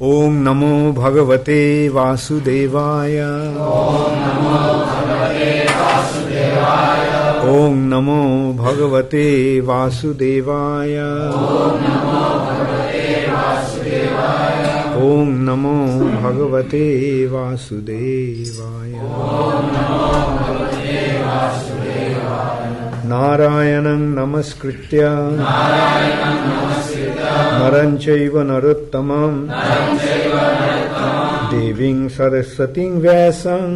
Om Namo Bhagavate Vasudevaya. Om Namo Bhagavate Vasudevaya. Om Namo Bhagavate Vasudevaya. Narayanam Namaskritya Naranchaiva Narottamam Deving Saraswating Vyasam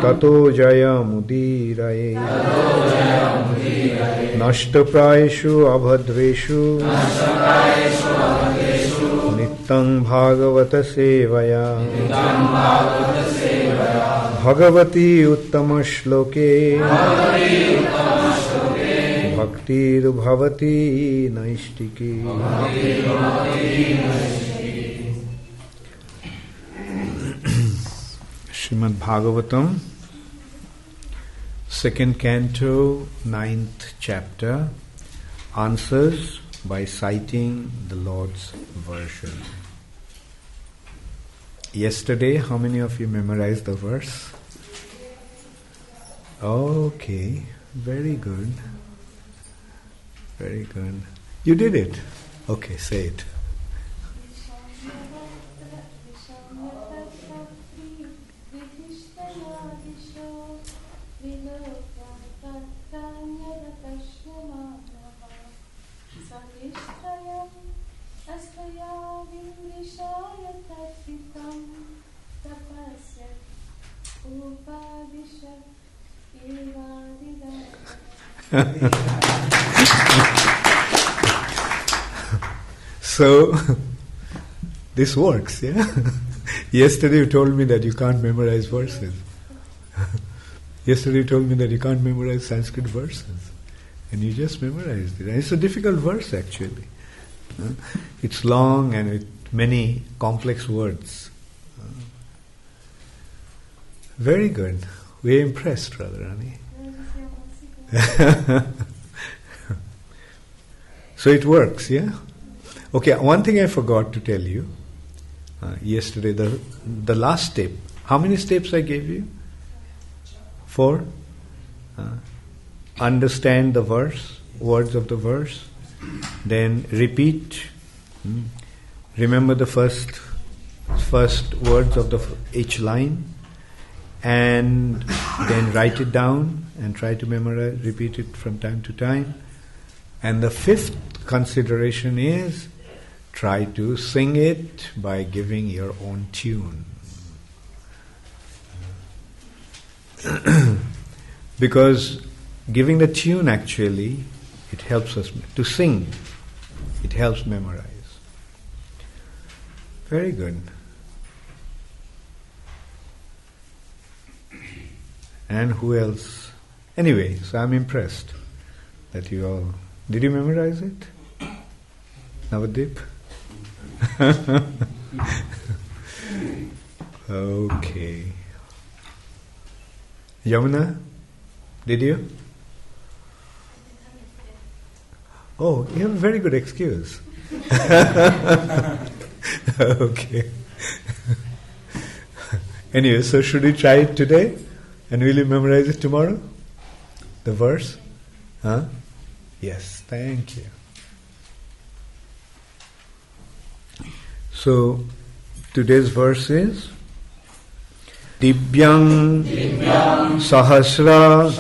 Tato Jaya Mudiraye Nashtaprayeshu Abhadreshu Nittang Bhagavata Sevaya Bhagavati Uttama Shloke Bhaktir Bhavati Naistiki. Srimad Bhagavatam, 2nd Canto, 9th Chapter, answers by citing the Lord's version. Yesterday, how many of you memorized the verse? Okay, very good. Very good. You did it. Okay, say it. So, this works, yeah? Yesterday you told me that you can't memorize verses. Yesterday you told me that you can't memorize Sanskrit verses. And you just memorized it. And it's a difficult verse actually. It's long and with many complex words. Very good. We're impressed, Radharani. So it works, yeah? Okay, one thing I forgot to tell you. Yesterday, the last step. How many steps I gave you? 4. Understand the verse, words of the verse. Then repeat. Remember the first words of each line. And then write it down and try to memorize, repeat it from time to time. And the 5th consideration is try to sing it by giving your own tune. Because giving the tune actually, it helps us to sing. It helps memorize. Very good. And who else? Anyway, so I'm impressed that you all... Did you memorize it? Navadip? Okay. Yamuna? Did you? Oh, you have a very good excuse. Okay. Anyway, so should we try it today? And will you memorize it tomorrow? The verse? Huh? Yes, thank you. So, today's verse is Divyang Sahasra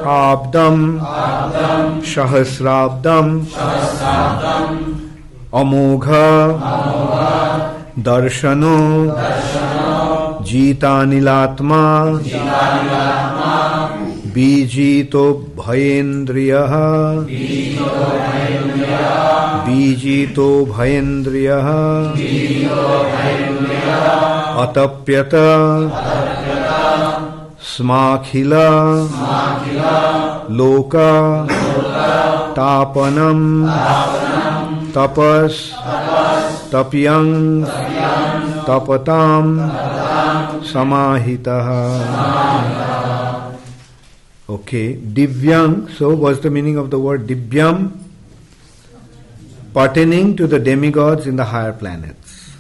Abdam Sahasrabdam Amogha Darshano Jitanilatma Bijito Bhayendriyaha Atapyata Smakhila Loka Tapanam Tapas Tapyang Tapatam Samahitaha. Okay, Divyang. So what's the meaning of the word Divyam? pertaining to the demigods in the higher planets.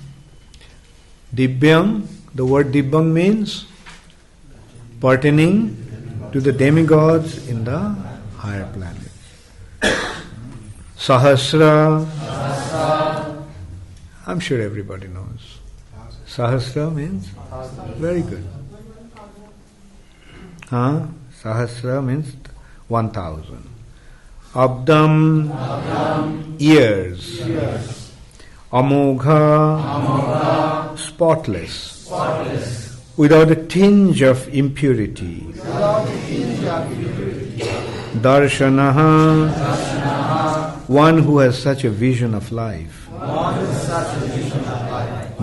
Divyam, the word Divyam means pertaining to the demigods in the higher planets. Sahasra, I'm sure everybody knows. Sahasra means very good. Sahasra means 1,000. Abdam, years. Amogha, spotless. Without a tinge of impurity. Darshanaha, one who has such a vision of life.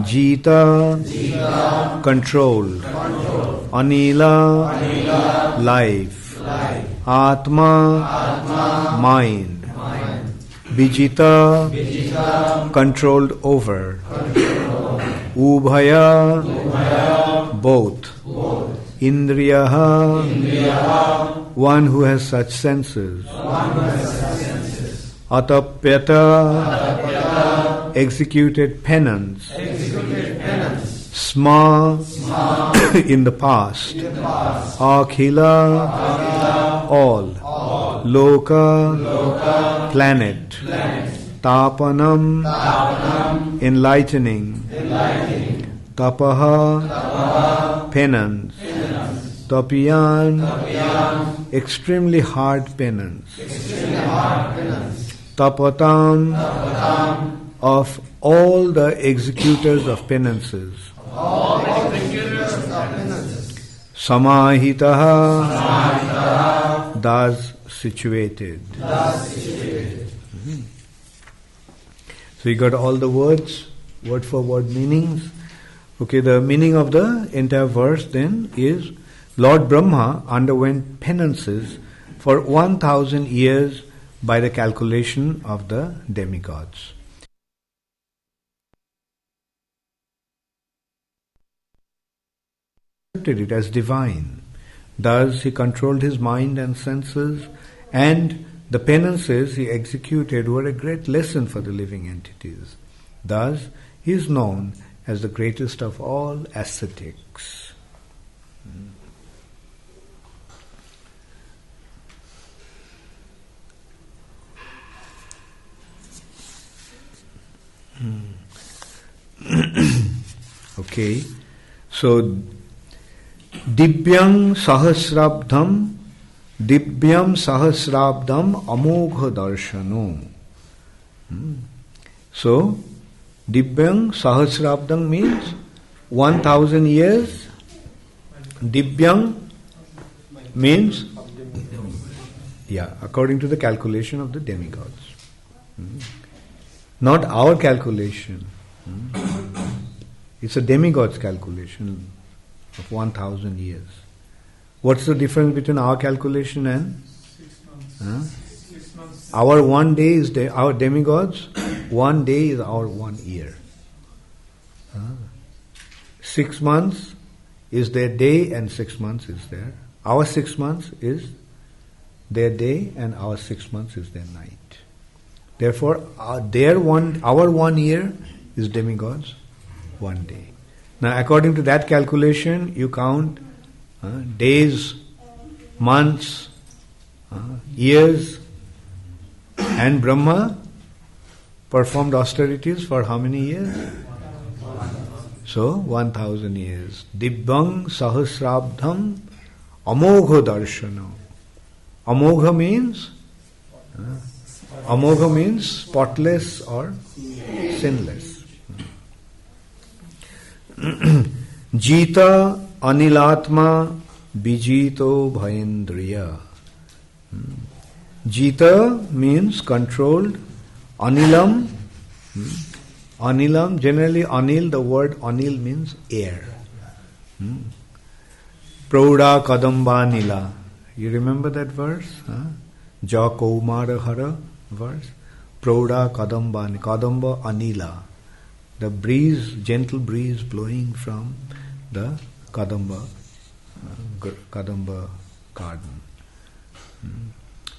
Jita, controlled. Anila, life. Atma, mind. Vijita, controlled over. Ubhaya, both. Indriyaha, one who has such senses. Atapyata, executed penance. Sma, in the past. Akhila, all. Loka, planet. Tapanam, enlightening. Tapaha, penance. Tapiyan, extremely hard penance. Tapatam, of all the executors of penances. Samahitaha, thus situated. So you got all the words, word for word meanings. Okay, the meaning of the entire verse then is Lord Brahma underwent penances for 1,000 years by the calculation of the demigods. Accepted it as divine. Thus he controlled his mind and senses, and the penances he executed were a great lesson for the living entities. Thus he is known as the greatest of all ascetics. Okay, so Divyam Sahasrabdham Amogha Darshano. So Divyam Sahasrabdham means 1,000 years. Divyam means, according to the calculation of the demigods. Not our calculation. It's a demigod's calculation of 1,000 years. What's the difference between our calculation and 6 months? Our 1 day is our demigods. 1 day is our 1 year. 6 months is their day and 6 months is their. Our 6 months is their day and our 6 months is their night. Therefore, our 1 year is demigods 1 day. Now, according to that calculation, you count days, months, years, and Brahma performed austerities for how many years? So, 1,000 years. Divyam Sahasrabdham Amogha Darshana. Amogha means spotless or sinless. Jita Anilatma Bijito Bhayendriya. Jita means controlled. Anilam, generally Anil, the word Anil means air. Prouda Kadamba Nila. You remember that verse? Ja Kaumara Hara verse. Prouda Kadamba Anila. The breeze, gentle breeze blowing from the Kadamba garden.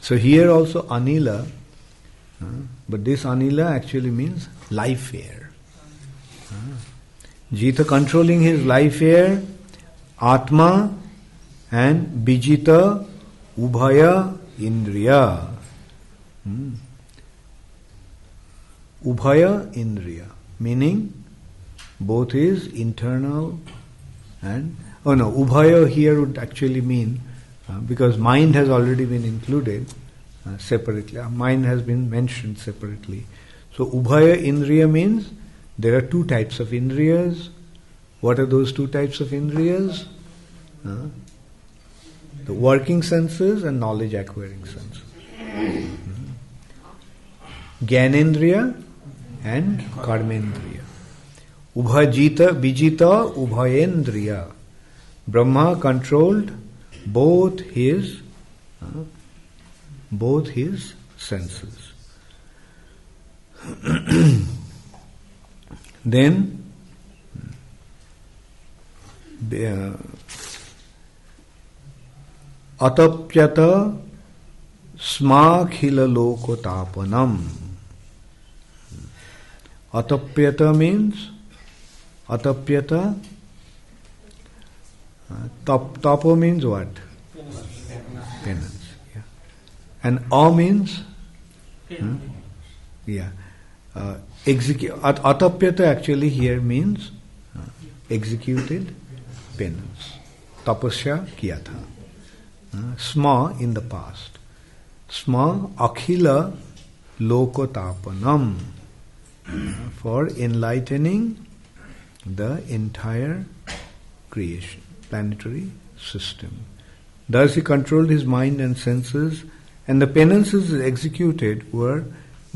So here also Anila But this Anila actually means life air. Jita controlling his life air, Atma and Bijita Ubhaya Indriya. Ubhaya Indriya, meaning both his internal and Ubhaya here would actually mean because mind has already been included separately. Mind has been mentioned separately. So Ubhaya Indriya means there are two types of Indriyas. What are those two types of Indriyas? The working senses and knowledge acquiring senses. Gyanendriya and Karmendriya. Ubhajita, Bijita, Ubhayendriya. Brahma controlled both his senses. Then Atapyata Smakhila Lokotapanam. Atapyata means Atapyata. Tapo means what? Penance. Yeah. And means Atapyata actually here means executed penance. Tapasya kiya tha. Sma in the past. Sma akhila lokotapanam, for enlightening the entire creation, planetary system. Thus he controlled his mind and senses, and the penances executed were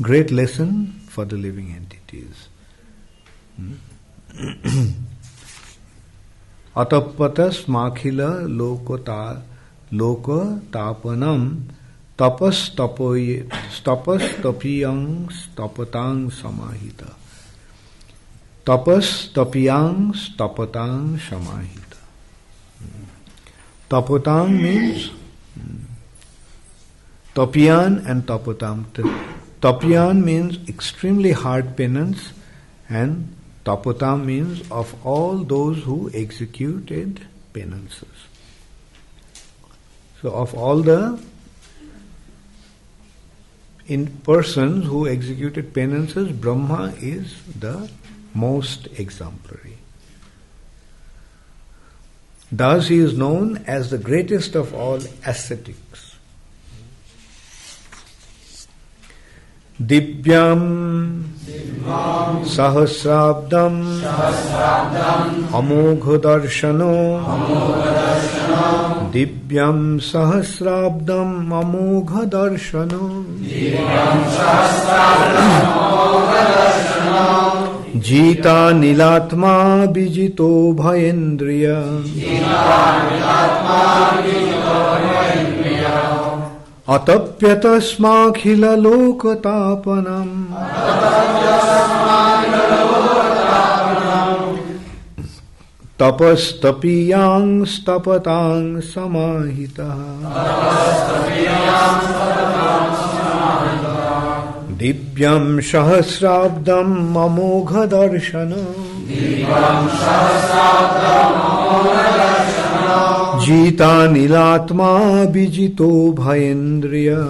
great lesson for the living entities. Atapata smakhila loka tapanam tapas tapiyang tapatang samahita. Tapas tapiyang tapatang samahita. Tapatang means tapiyan and tapatam. Tapiyan means extremely hard penance, and tapatam means of all those who executed penances. So of all the persons who executed penances, Brahma is the most exemplary. Thus he is known as the greatest of all ascetics. Divyam Sahasrabdam Amogha Darshano Divyam Sahasrabdam Amogha Darshano Jita Nilatma Bijito Bhayendriya Atapyata smakhila lokatapanam tapas tapiyang stapatang samahita divyam sahasrabdam amogha darshana Jita nilatma bijito bhayendriya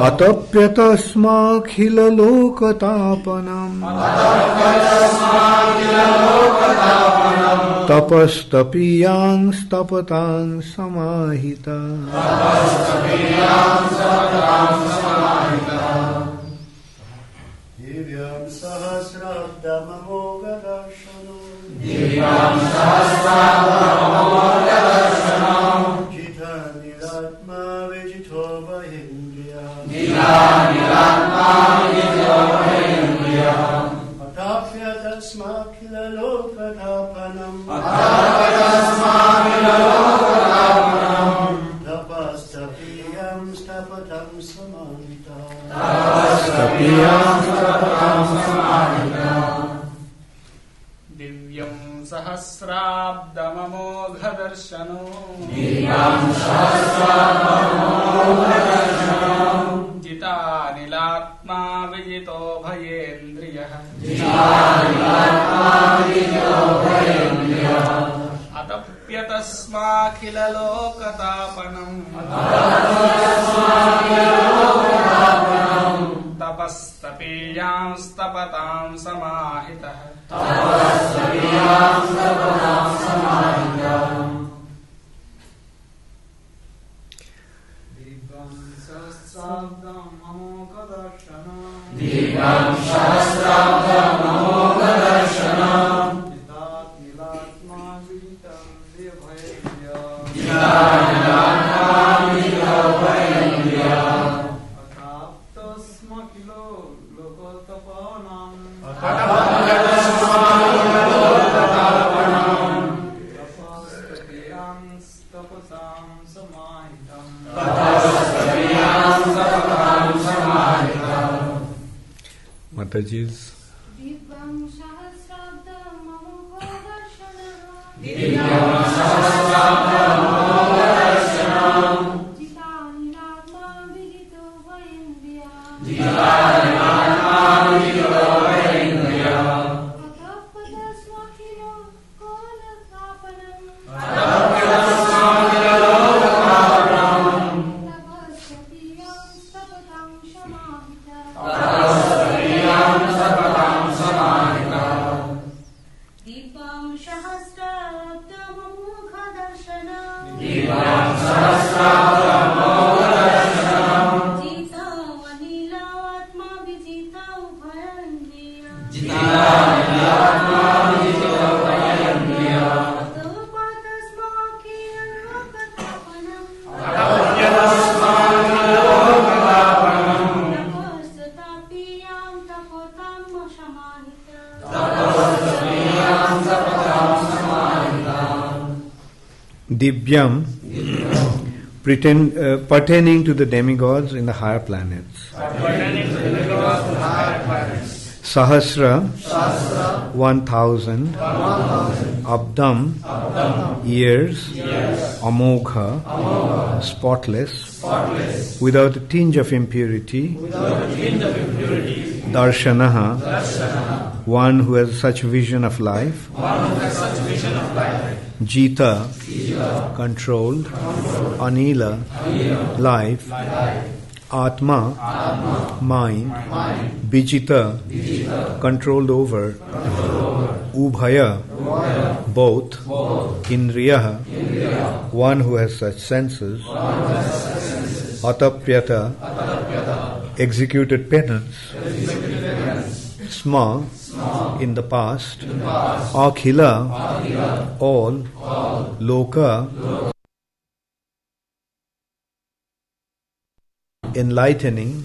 Atapyata smakhila lokatapanam tapas tapiyang stapatang samahita Divyam sahasrabdam amogha darshano Divyam sahasrabdam amogha darshano Jita nilatma vijito bhayendriya Jita nilatma vijito bhayendriya Atapyata smakhila lokatapanam Atapyata smakhila lokatapanam Tapas tapiyam stapatam samahita Tapas tapiyam stapatam samahita Divyam जितानिलात्मा विजितो भयेन्द्रियः अतप्यतस्माखिललोकतापनम् तपस्तपीयांस्तपतां समाहितः Mataji's. Divyam, pertaining to the demigods in the higher planets. Sahasra, 1,000. Abdam, years. Amogha, spotless. Without a tinge of impurity. Darshanaha, one who has such vision of life. Jita, controlled. Anila, life. Atma, mind. Bijita, controlled over. Ubhaya, both. Indriya, one who has such senses. Atapyata, executed penance. Sma, in the past. Akhila, all. Loka, enlightening.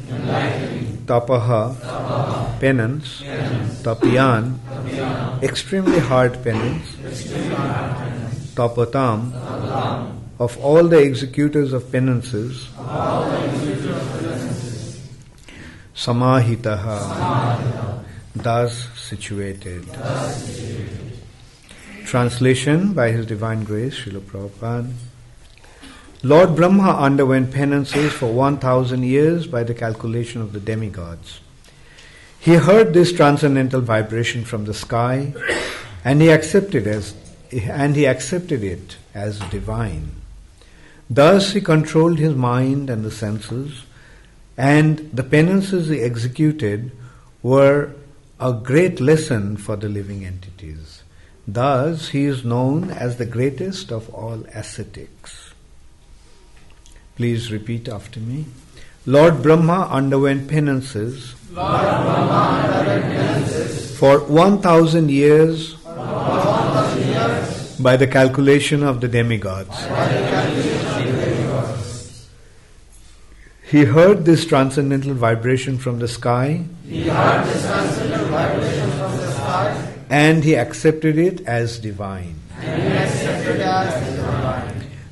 Tapaha, penance. Tapyan, extremely hard penance. Tapatam, of all the executors of penances. Samahitaha, thus situated. Translation by His Divine Grace, Srila Prabhupada. Lord Brahma underwent penances for 1,000 years by the calculation of the demigods. He heard this transcendental vibration from the sky, and he accepted it as divine. Thus he controlled his mind and the senses, and the penances he executed were a great lesson for the living entities. Thus he is known as the greatest of all ascetics. Please repeat after me. Lord Brahma underwent penances, for 1,000 years by the calculation of the demigods. He heard this transcendental vibration from the sky, and he accepted it as divine.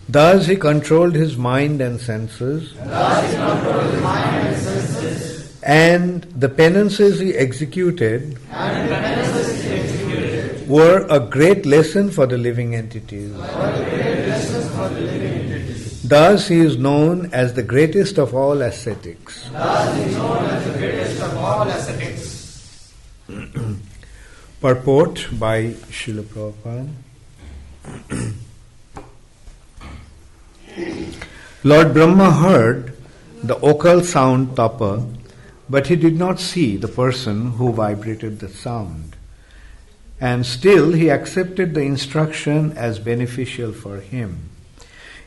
Thus he controlled his mind and senses, and the penances he executed were a great lesson for the living entities. Thus he is known as the greatest of all ascetics. Purport by Srila Prabhupada. Lord Brahma heard the occult sound tapa, but he did not see the person who vibrated the sound. And still he accepted the instruction as beneficial for him.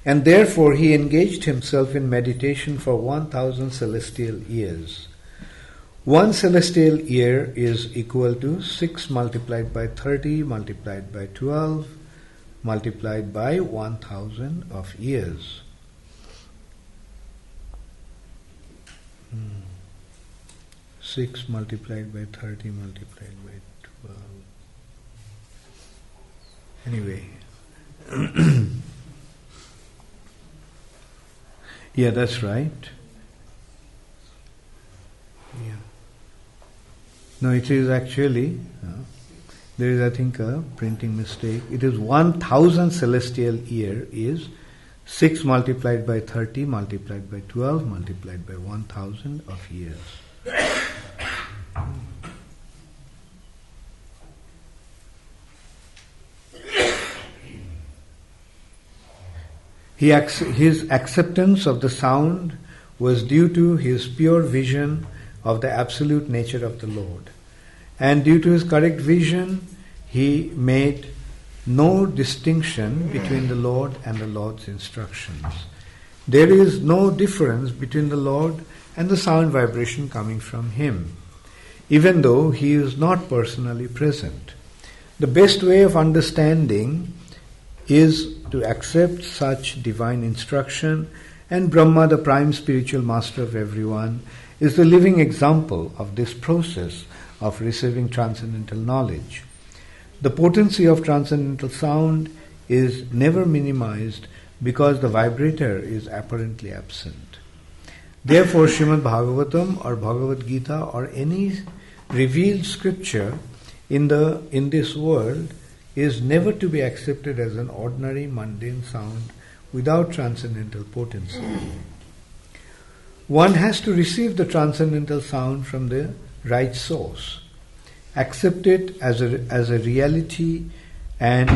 And therefore he engaged himself in meditation for 1,000 celestial years. 1 celestial year is equal to 6 multiplied by 30 multiplied by 12 multiplied by 1,000 of years. 6 multiplied by 30 multiplied by 12. Anyway. Yeah, that's right. Yeah. No, it is actually, there is I think a printing mistake. It is 1,000 celestial year is 6 multiplied by 30 multiplied by 12 multiplied by 1,000 of years. His acceptance of the sound was due to his pure vision of the absolute nature of the Lord. And due to his correct vision, he made no distinction between the Lord and the Lord's instructions. There is no difference between the Lord and the sound vibration coming from him, even though he is not personally present. The best way of understanding is to accept such divine instruction, and Brahma, the prime spiritual master of everyone, is the living example of this process of receiving transcendental knowledge. The potency of transcendental sound is never minimized because the vibrator is apparently absent. Therefore, Srimad Bhagavatam or Bhagavad Gita or any revealed scripture in this world is never to be accepted as an ordinary mundane sound without transcendental potency. One has to receive the transcendental sound from the right source, accept it as a reality, and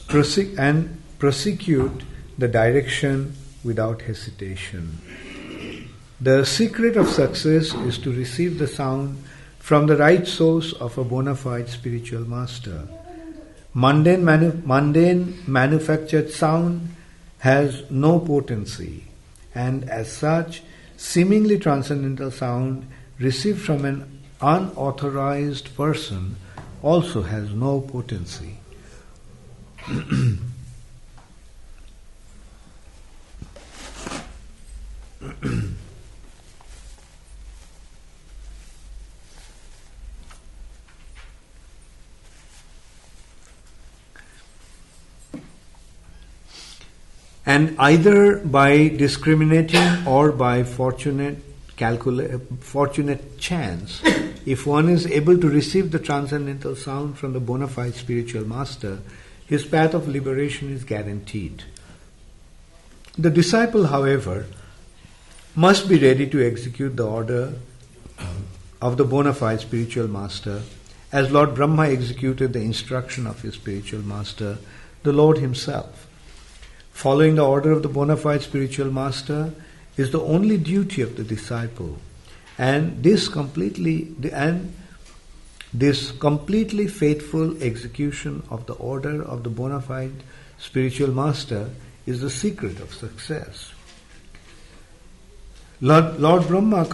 prosecute the direction without hesitation. The secret of success is to receive the sound from the right source of a bona fide spiritual master. Mundane manufactured sound has no potency, and as such, seemingly transcendental sound received from an unauthorized person also has no potency. And either by discriminating or by fortunate chance, if one is able to receive the transcendental sound from the bona fide spiritual master, his path of liberation is guaranteed. The disciple, however, must be ready to execute the order of the bona fide spiritual master, as Lord Brahma executed the instruction of his spiritual master, the Lord himself. Following the order of the bona fide spiritual master is the only duty of the disciple, and this completely faithful execution of the order of the bona fide spiritual master is the secret of success. Lord Brahma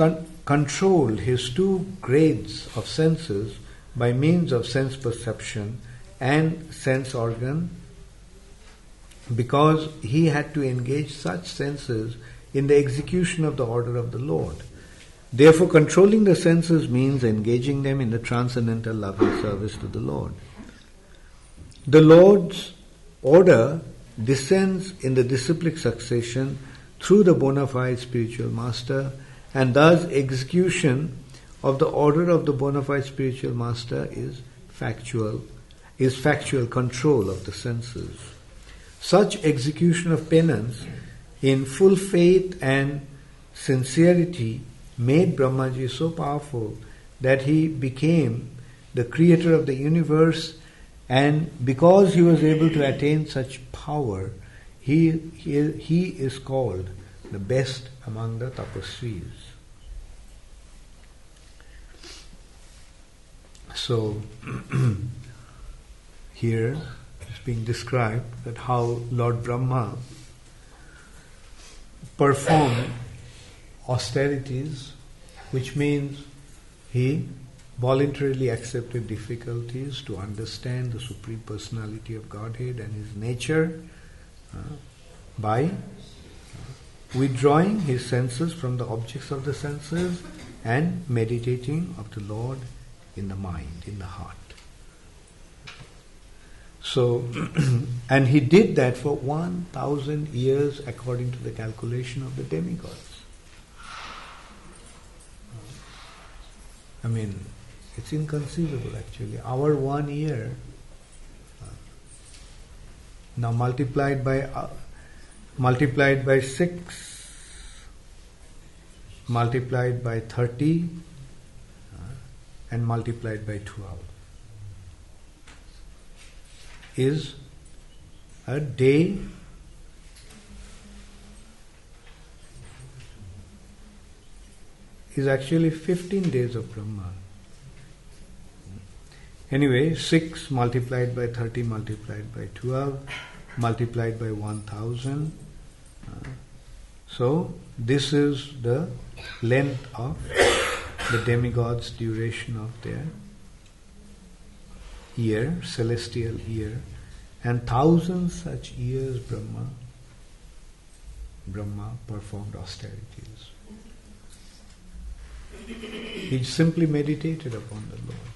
controlled his 2 grades of senses by means of sense perception and sense organ, because he had to engage such senses in the execution of the order of the Lord. Therefore, controlling the senses means engaging them in the transcendental loving service to the Lord. The Lord's order descends in the disciplic succession through the bona fide spiritual master, and thus execution of the order of the bona fide spiritual master is factual is factual control of the senses. Such execution of penance in full faith and sincerity made Brahmaji so powerful that he became the creator of the universe, and because he was able to attain such power, he is called the best among the tapasvis. So, here it's being described that how Lord Brahma performed austerities, which means he voluntarily accepted difficulties to understand the Supreme Personality of Godhead and His nature by withdrawing his senses from the objects of the senses and meditating of the Lord in the mind, in the heart. So, and he did that for 1,000 years according to the calculation of the demigods. I mean, it's inconceivable actually. Our 1 year, now multiplied by 6, multiplied by 30, and multiplied by 12 is a day is actually 15 days of Brahma. Anyway, 6 multiplied by 30 multiplied by 12 multiplied by 1,000. So this is the length of the demigods' duration of their year, celestial year, and 1,000 such years Brahma performed austerities. He simply meditated upon the Lord.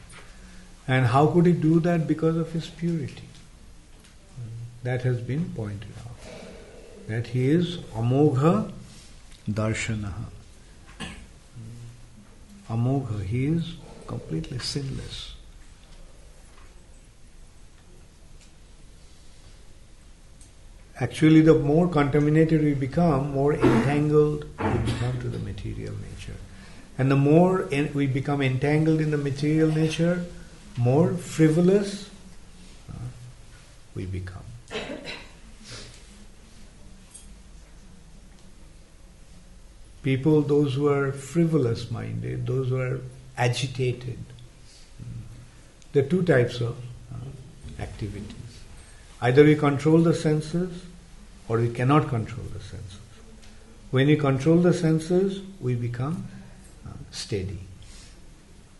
And how could he do that? Because of his purity. That has been pointed out. That he is amogha darshanaha. Amogha, he is completely sinless. Actually, the more contaminated we become, more entangled we become to the material nature. And the more we become entangled in the material nature, more frivolous we become. People, those who are frivolous minded, those who are agitated, there are 2 types of activities. Either we control the senses or we cannot control the senses. When we control the senses, we become steady.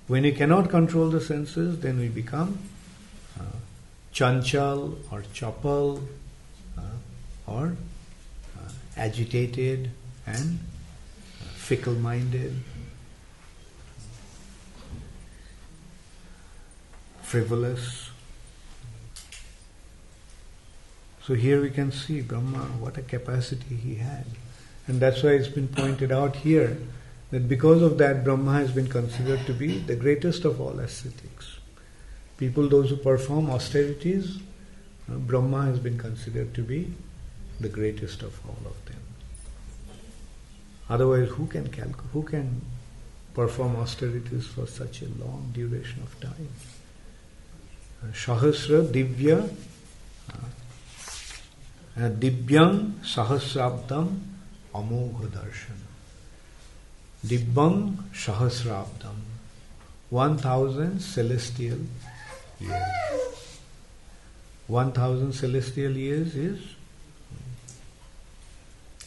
When we cannot control the senses, then we become chanchal or chapal or agitated and fickle-minded, frivolous. So here we can see Brahma, what a capacity he had. And that's why it's been pointed out here that because of that, Brahma has been considered to be the greatest of all ascetics. People, those who perform austerities, Brahma has been considered to be the greatest of all of them. Otherwise, who can perform austerities for such a long duration of time? Sahasra divya divyang sahasrabdam amogha darshan. Divyang sahasrabdam, 1,000 celestial years. 1,000 celestial years is,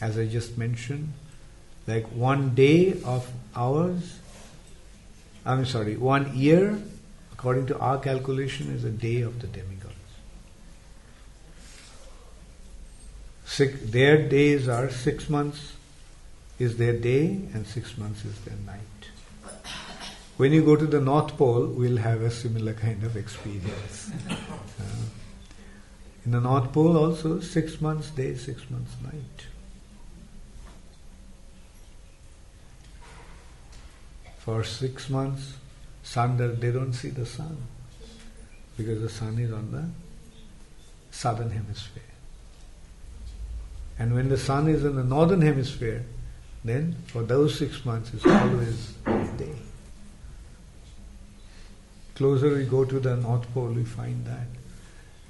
as I just mentioned, like 1 day of ours. 1 year, according to our calculation, is a day of the demigods. Their days are 6 months is their day and 6 months is their night. When you go to the North Pole, we'll have a similar kind of experience. In the North Pole also, 6 months day, 6 months night. For 6 months, they don't see the sun. because the sun is on the southern hemisphere. And when the sun is in the northern hemisphere, then for those 6 months it's always day. Closer we go to the North Pole, we find that.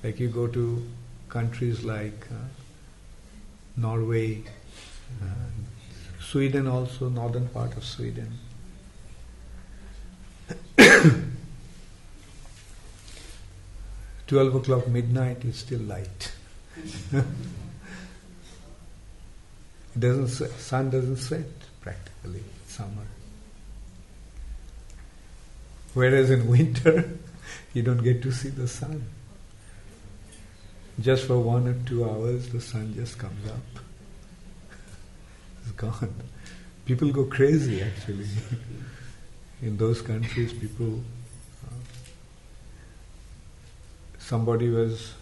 Like you go to countries like Norway, Sweden also, northern part of Sweden. 12 o'clock midnight is still light. Sun doesn't set practically in summer. Whereas in winter, you don't get to see the sun. Just for 1 or 2 hours, the sun just comes up. It's gone. People go crazy actually. In those countries, people... somebody was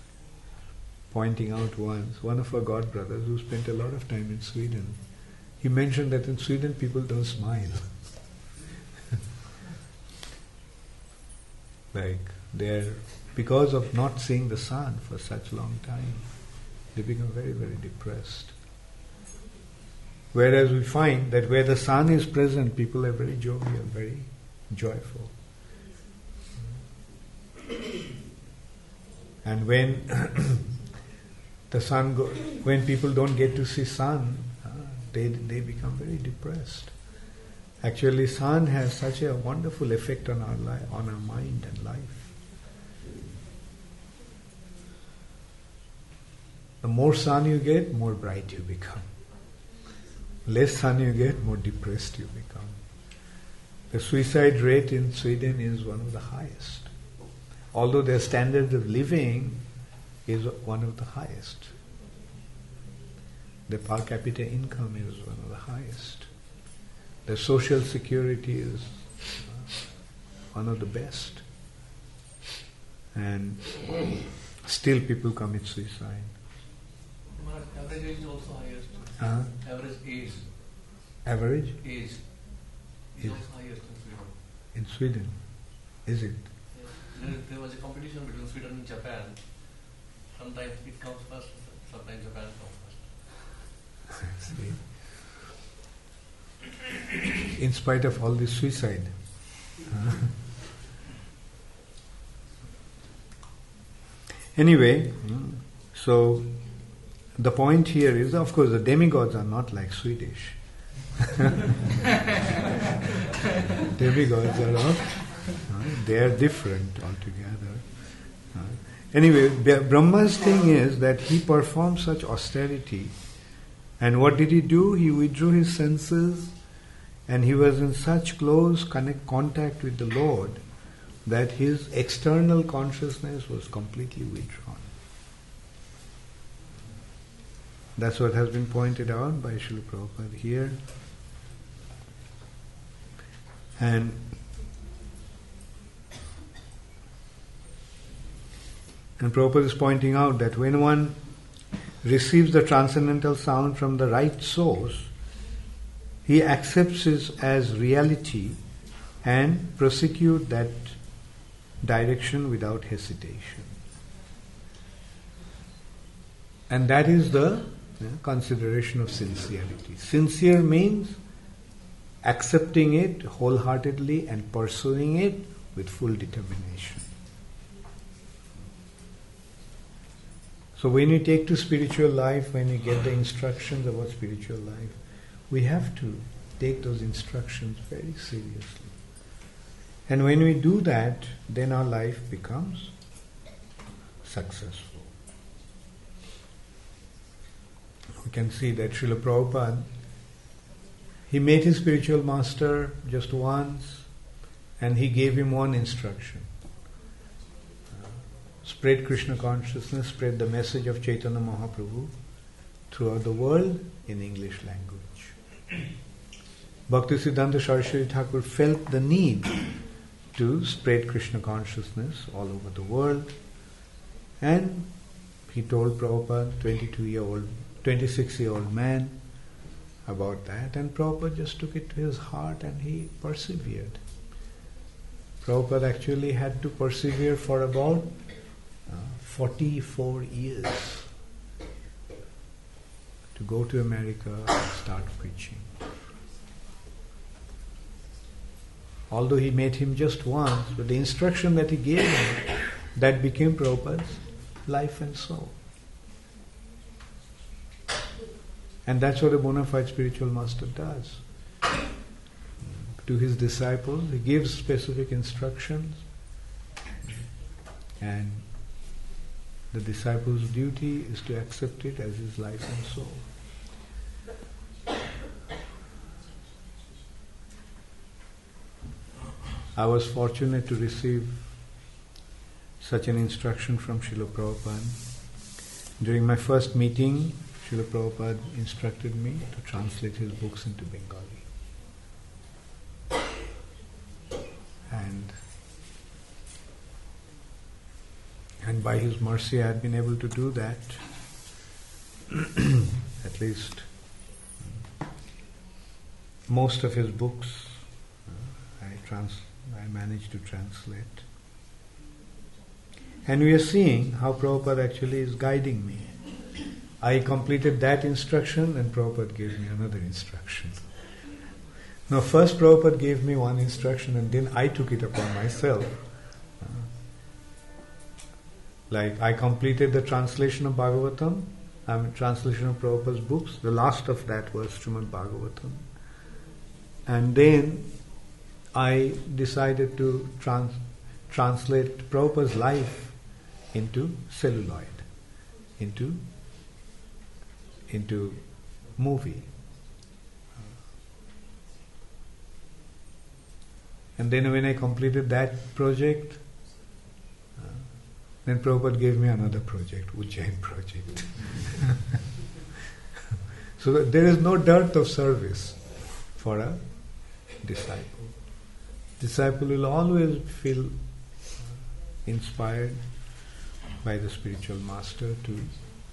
pointing out once, one of our god brothers who spent a lot of time in Sweden, he mentioned that in Sweden people don't smile. Like because of not seeing the sun for such a long time, they become very, very depressed. Whereas we find that where the sun is present, people are very jovial, very joyful. And when the sun when people don't get to see sun, they become very depressed. Actually, sun has such a wonderful effect on our on our mind and life. The more sun you get, more bright you become. Less sun you get, more depressed you become. The suicide rate in Sweden is one of the highest. Although their standard of living is one of the highest. The per capita income is one of the highest. The social security is one of the best. And still people commit suicide. Average age is also highest. Average age. Average? Age is also highest in Sweden. In Sweden? Is it? There was a competition between Sweden and Japan. Sometimes it comes first, sometimes Japan comes first. In spite of all this suicide. Anyway, so the point here is, of course, the demigods are not like Swedish. Demigods are not. They are different altogether. Anyway, Brahma's thing is that he performed such austerity, and what did he do? He withdrew his senses, and he was in such close contact with the Lord that his external consciousness was completely withdrawn. That's what has been pointed out by Srila Prabhupada here. And Prabhupada is pointing out that when one receives the transcendental sound from the right source, he accepts it as reality and prosecutes that direction without hesitation. And that is the consideration of sincerity. Sincere means accepting it wholeheartedly and pursuing it with full determination. So when we take to spiritual life, when we get the instructions about spiritual life, we have to take those instructions very seriously. And when we do that, then our life becomes successful. We can see that Srila Prabhupada, he met his spiritual master just once, and he gave him one instruction. Spread Krishna consciousness, spread the message of Chaitanya Mahaprabhu throughout the world in English language. Bhaktisiddhanta Saraswati Thakur felt the need to spread Krishna consciousness all over the world, and he told Prabhupada, 26-year-old man, about that, and Prabhupada just took it to his heart and he persevered. Prabhupada actually had to persevere for about 44 years to go to America and start preaching. Although he met him just once, but the instruction that he gave him, that became Prabhupada's life and soul. And that's what a bona fide spiritual master does. To his disciples, he gives specific instructions, and the disciple's duty is to accept it as his life and soul. I was fortunate to receive such an instruction from Srila Prabhupada. During my first meeting, Srila Prabhupada instructed me to translate his books into Bengali. And by his mercy I had been able to do that. At least most of his books I managed to translate. And we are seeing how Prabhupada actually is guiding me. I completed that instruction and Prabhupada gave me another instruction. Now first Prabhupada gave me one instruction and then I took it upon myself. Like I completed the translation of Bhagavatam, translation of Prabhupada's books. The last of that was Srimad Bhagavatam. And then I decided to translate Prabhupada's life into celluloid, into movie. And then when I completed that project, then Prabhupada gave me another project, Ujjain project. So that there is no dearth of service for a disciple. Disciple will always feel inspired by the spiritual master to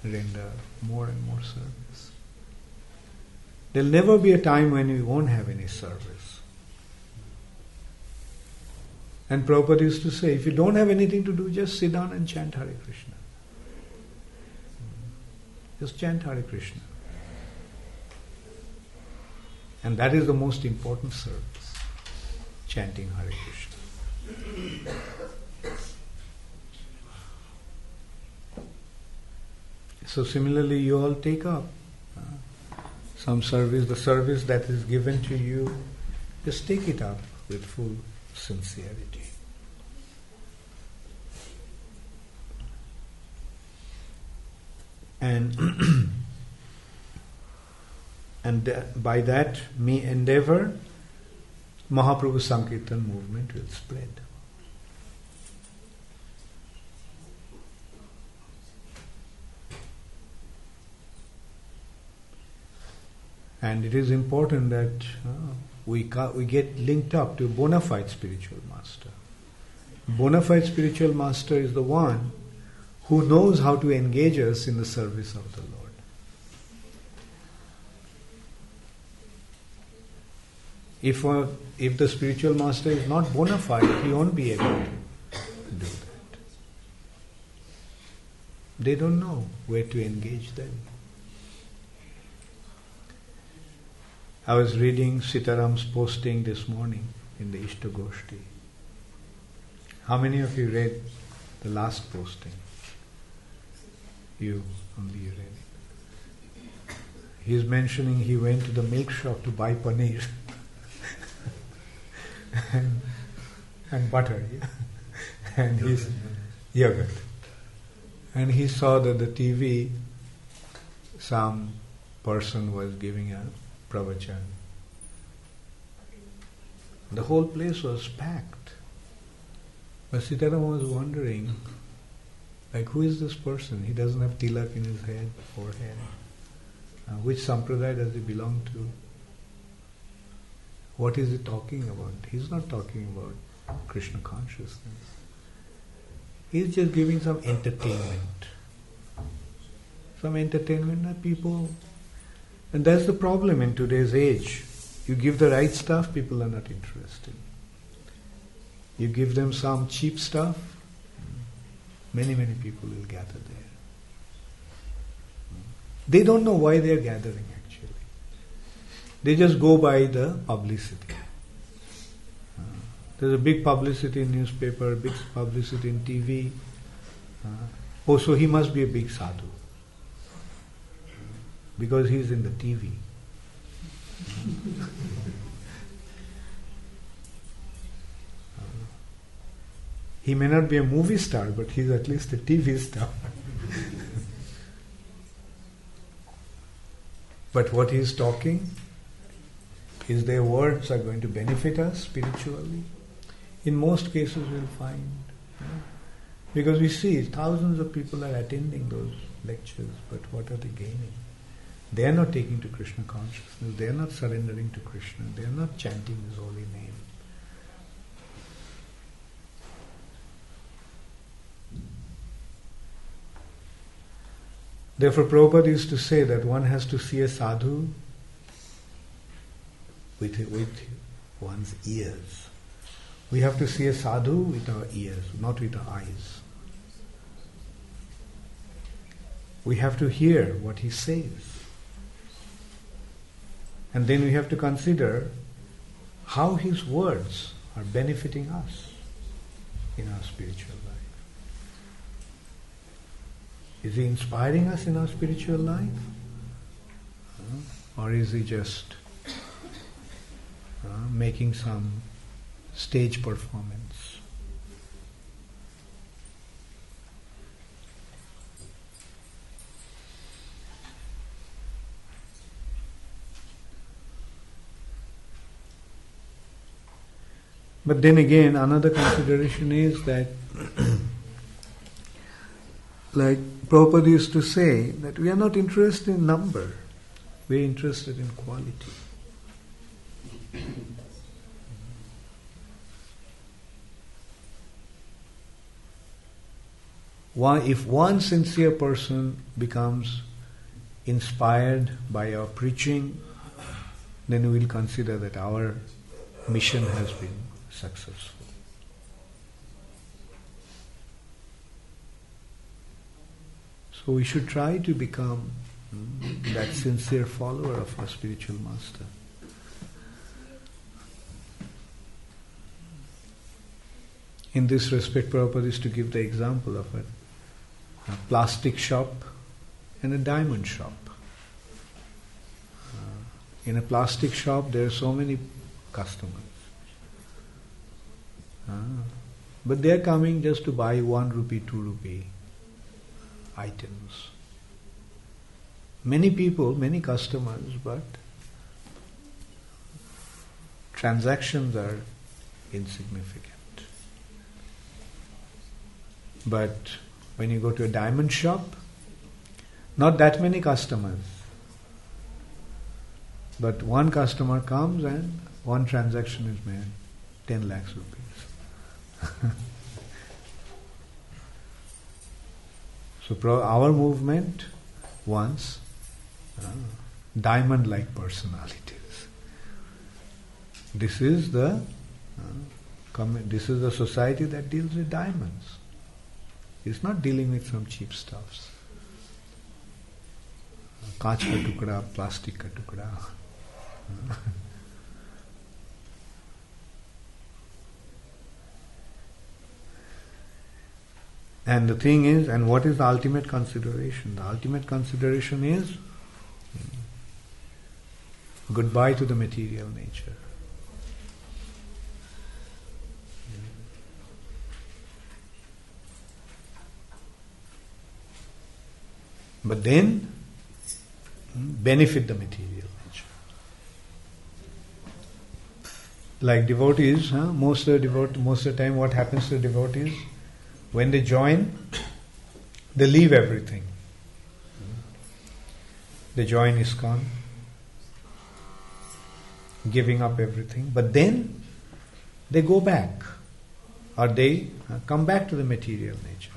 render more and more service. There will never be a time when we won't have any service. And Prabhupada used to say, if you don't have anything to do, just sit down and chant Hare Krishna. Just chant Hare Krishna. And that is the most important service, chanting Hare Krishna. So similarly, you all take up some service, the service that is given to you, just take it up with full sincerity. And by that me endeavor, Mahaprabhu Sankirtan movement will spread. And it is important that we get linked up to a bona fide spiritual master. Bona fide spiritual master is the one who knows how to engage us in the service of the Lord. If the spiritual master is not bona fide, he won't be able to do that. They don't know where to engage them. I was reading Sitaram's posting this morning in the Ishtagoshti. How many of you read the last posting? Only you read it. He's mentioning he went to the milk shop to buy paneer and butter, and his yogurt. And he saw that the TV, some person was giving a pravachan. The whole place was packed. But Sitaram was wondering, like, who is this person? He doesn't have tilak in his head, forehead. Which sampradaya does he belong to? What is he talking about? He's not talking about Krishna consciousness. He's just giving some entertainment. Some entertainment that people... And that's the problem in today's age. You give the right stuff, people are not interested. You give them some cheap stuff, many people will gather there. They don't know why they are gathering actually. They just go by the publicity. There's a big publicity in newspaper, big publicity in TV. So he must be a big sadhu. Because he's in the TV. He may not be a movie star, but he's at least a TV star. But what he's talking, is their words are going to benefit us spiritually? In most cases we'll find. Because we see thousands of people are attending those lectures, but what are they gaining? They are not taking to Krishna consciousness, they are not surrendering to Krishna, they are not chanting His holy name. Therefore Prabhupada used to say that one has to see a sadhu with one's ears. We have to see a sadhu with our ears, not with our eyes. We have to hear what he says. And then we have to consider how his words are benefiting us in our spiritual life. Is he inspiring us in our spiritual life? Or is he just making some stage performance? But then again, another consideration is that like Prabhupada used to say, that we are not interested in number, we are interested in quality. If one sincere person becomes inspired by our preaching, then we will consider that our mission has been successful. So we should try to become that sincere follower of our spiritual master. In this respect, Prabhupada is to give the example of a plastic shop and a diamond shop. In a plastic shop, there are so many customers. But they are coming just to buy 1 rupee, 2 rupee items. Many people, many customers, but transactions are insignificant. But when you go to a diamond shop, not that many customers. But one customer comes and one transaction is made, 10 lakhs rupees. So our movement wants diamond-like personalities. This is the society that deals with diamonds. It's not dealing with some cheap stuffs. कांच का टुकड़ा, plastic का टुकड़ा. And the thing is, and what is the ultimate consideration? The ultimate consideration is goodbye to the material nature. But then benefit the material nature. Like devotees, most of the time what happens to the devotees, when they join, they leave everything. They join ISKCON, giving up everything, but then they go back, or they come back to the material nature.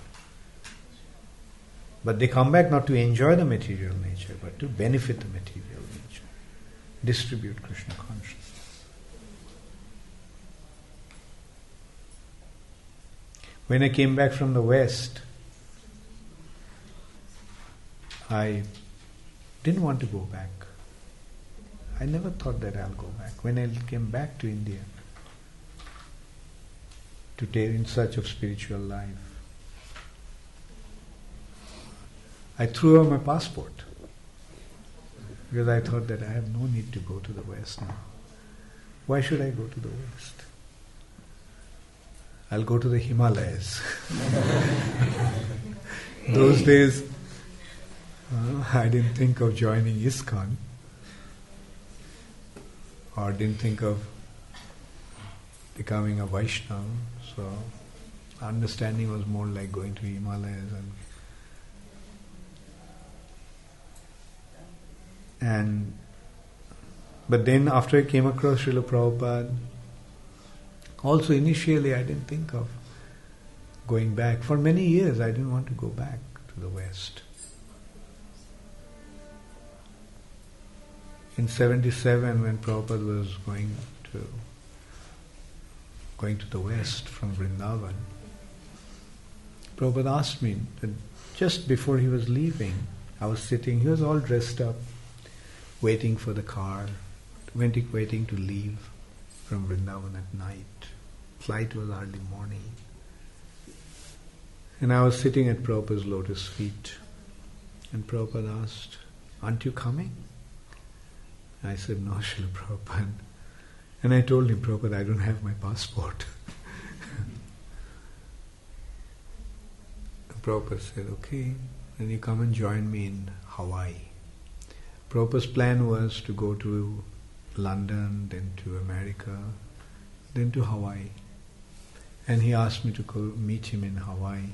But they come back not to enjoy the material nature, but to benefit the material nature, distribute Krishna consciousness. When I came back from the West, I didn't want to go back. I never thought that I'll go back. When I came back to India to take in search of spiritual life, I threw away my passport because I thought that I have no need to go to the West now. Why should I go to the West? I'll go to the Himalayas. Those days, I didn't think of joining ISKCON, or didn't think of becoming a Vaishnava. So, understanding was more like going to Himalayas but then after I came across Srila Prabhupada, also initially I didn't think of going back. For many years I didn't want to go back to the West. In 1977, when Prabhupada was going to the West from Vrindavan, Prabhupada asked me that just before he was leaving, I was sitting, he was all dressed up, waiting for the car, waiting to leave from Vrindavan at night. Flight was early morning. And I was sitting at Prabhupada's lotus feet. And Prabhupada asked, "Aren't you coming?" I said, "No, Srila Prabhupada." And I told him, "Prabhupada, I don't have my passport." Prabhupada said, "Okay, then you come and join me in Hawaii." Prabhupada's plan was to go to London, then to America, then to Hawaii. And he asked me to go meet him in Hawaii.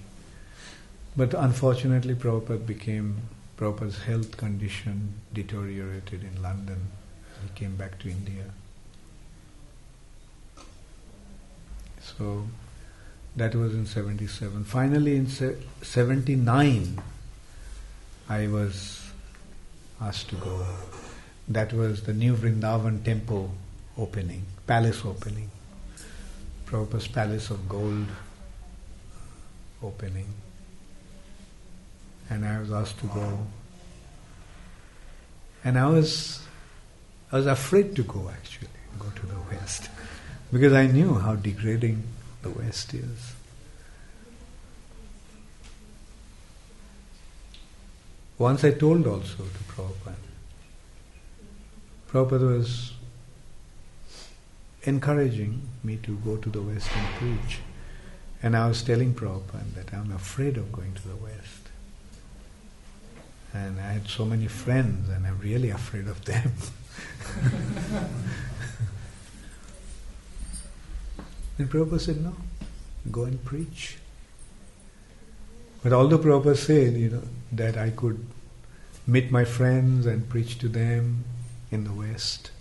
But unfortunately Prabhupada's health condition deteriorated in London. He came back to India. So that was in 1977. Finally in 1979 I was asked to go. That was the new Vrindavan temple opening, palace opening. Prabhupada's Palace of Gold opening. And I was asked to go. And I was afraid to go to the West. Because I knew how degrading the West is. Once I told also to Prabhupada. Prabhupada was encouraging me to go to the West and preach. And I was telling Prabhupada that I'm afraid of going to the West. And I had so many friends and I'm really afraid of them. And Prabhupada said, "No, go and preach." But although Prabhupada said, that I could meet my friends and preach to them in the West,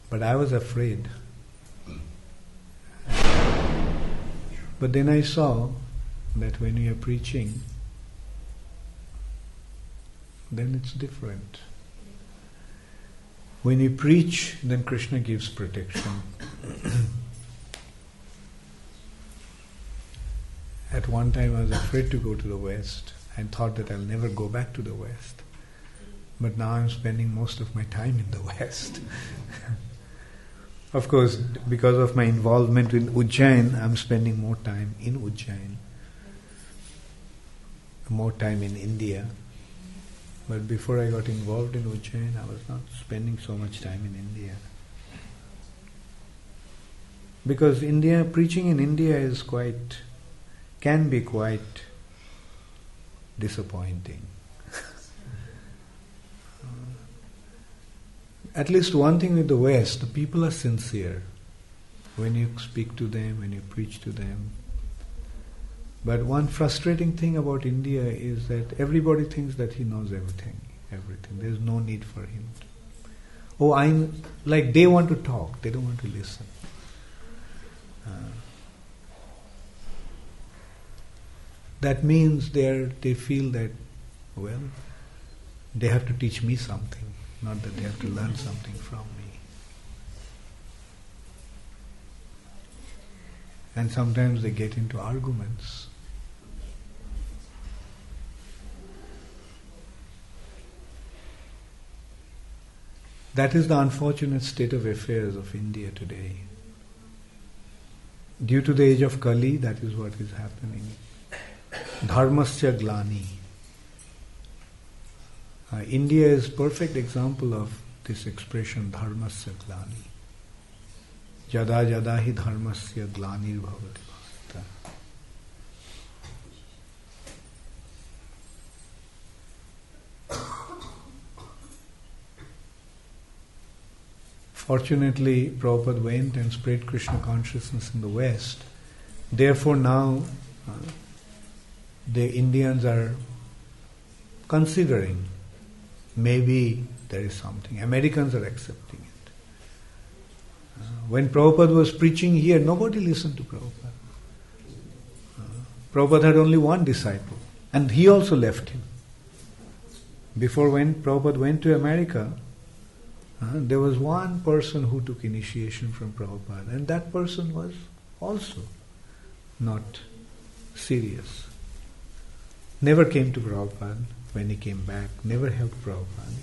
but I was afraid. But then I saw that when you are preaching, then it's different. When you preach, then Krishna gives protection. At one time I was afraid to go to the West. I thought that I'll never go back to the West. But now I'm spending most of my time in the West. Of course, because of my involvement in Ujjain, I'm spending more time in Ujjain, more time in India. But before I got involved in Ujjain, I was not spending so much time in India. Because preaching in India can be quite disappointing. At least one thing with the West, the people are sincere when you speak to them, when you preach to them. But one frustrating thing about India is that everybody thinks that he knows everything. There's no need for him. They want to talk, they don't want to listen. That means they feel that, they have to teach me something, not that they have to learn something from me. And sometimes they get into arguments. That is the unfortunate state of affairs of India today. Due to the age of Kali, that is what is happening. Dharmasya glani. India is perfect example of this expression, dharmasya glani. Jada jada hi dharmasya glanir bhavati bharata. Fortunately, Prabhupada went and spread Krishna consciousness in the West. Therefore now the Indians are considering maybe there is something. Americans are accepting it. When Prabhupada was preaching here, nobody listened to Prabhupada. Prabhupada had only one disciple, and he also left him. Before when Prabhupada went to America, there was one person who took initiation from Prabhupada, and that person was also not serious. Never came to Prabhupada when he came back, never helped Prabhupada.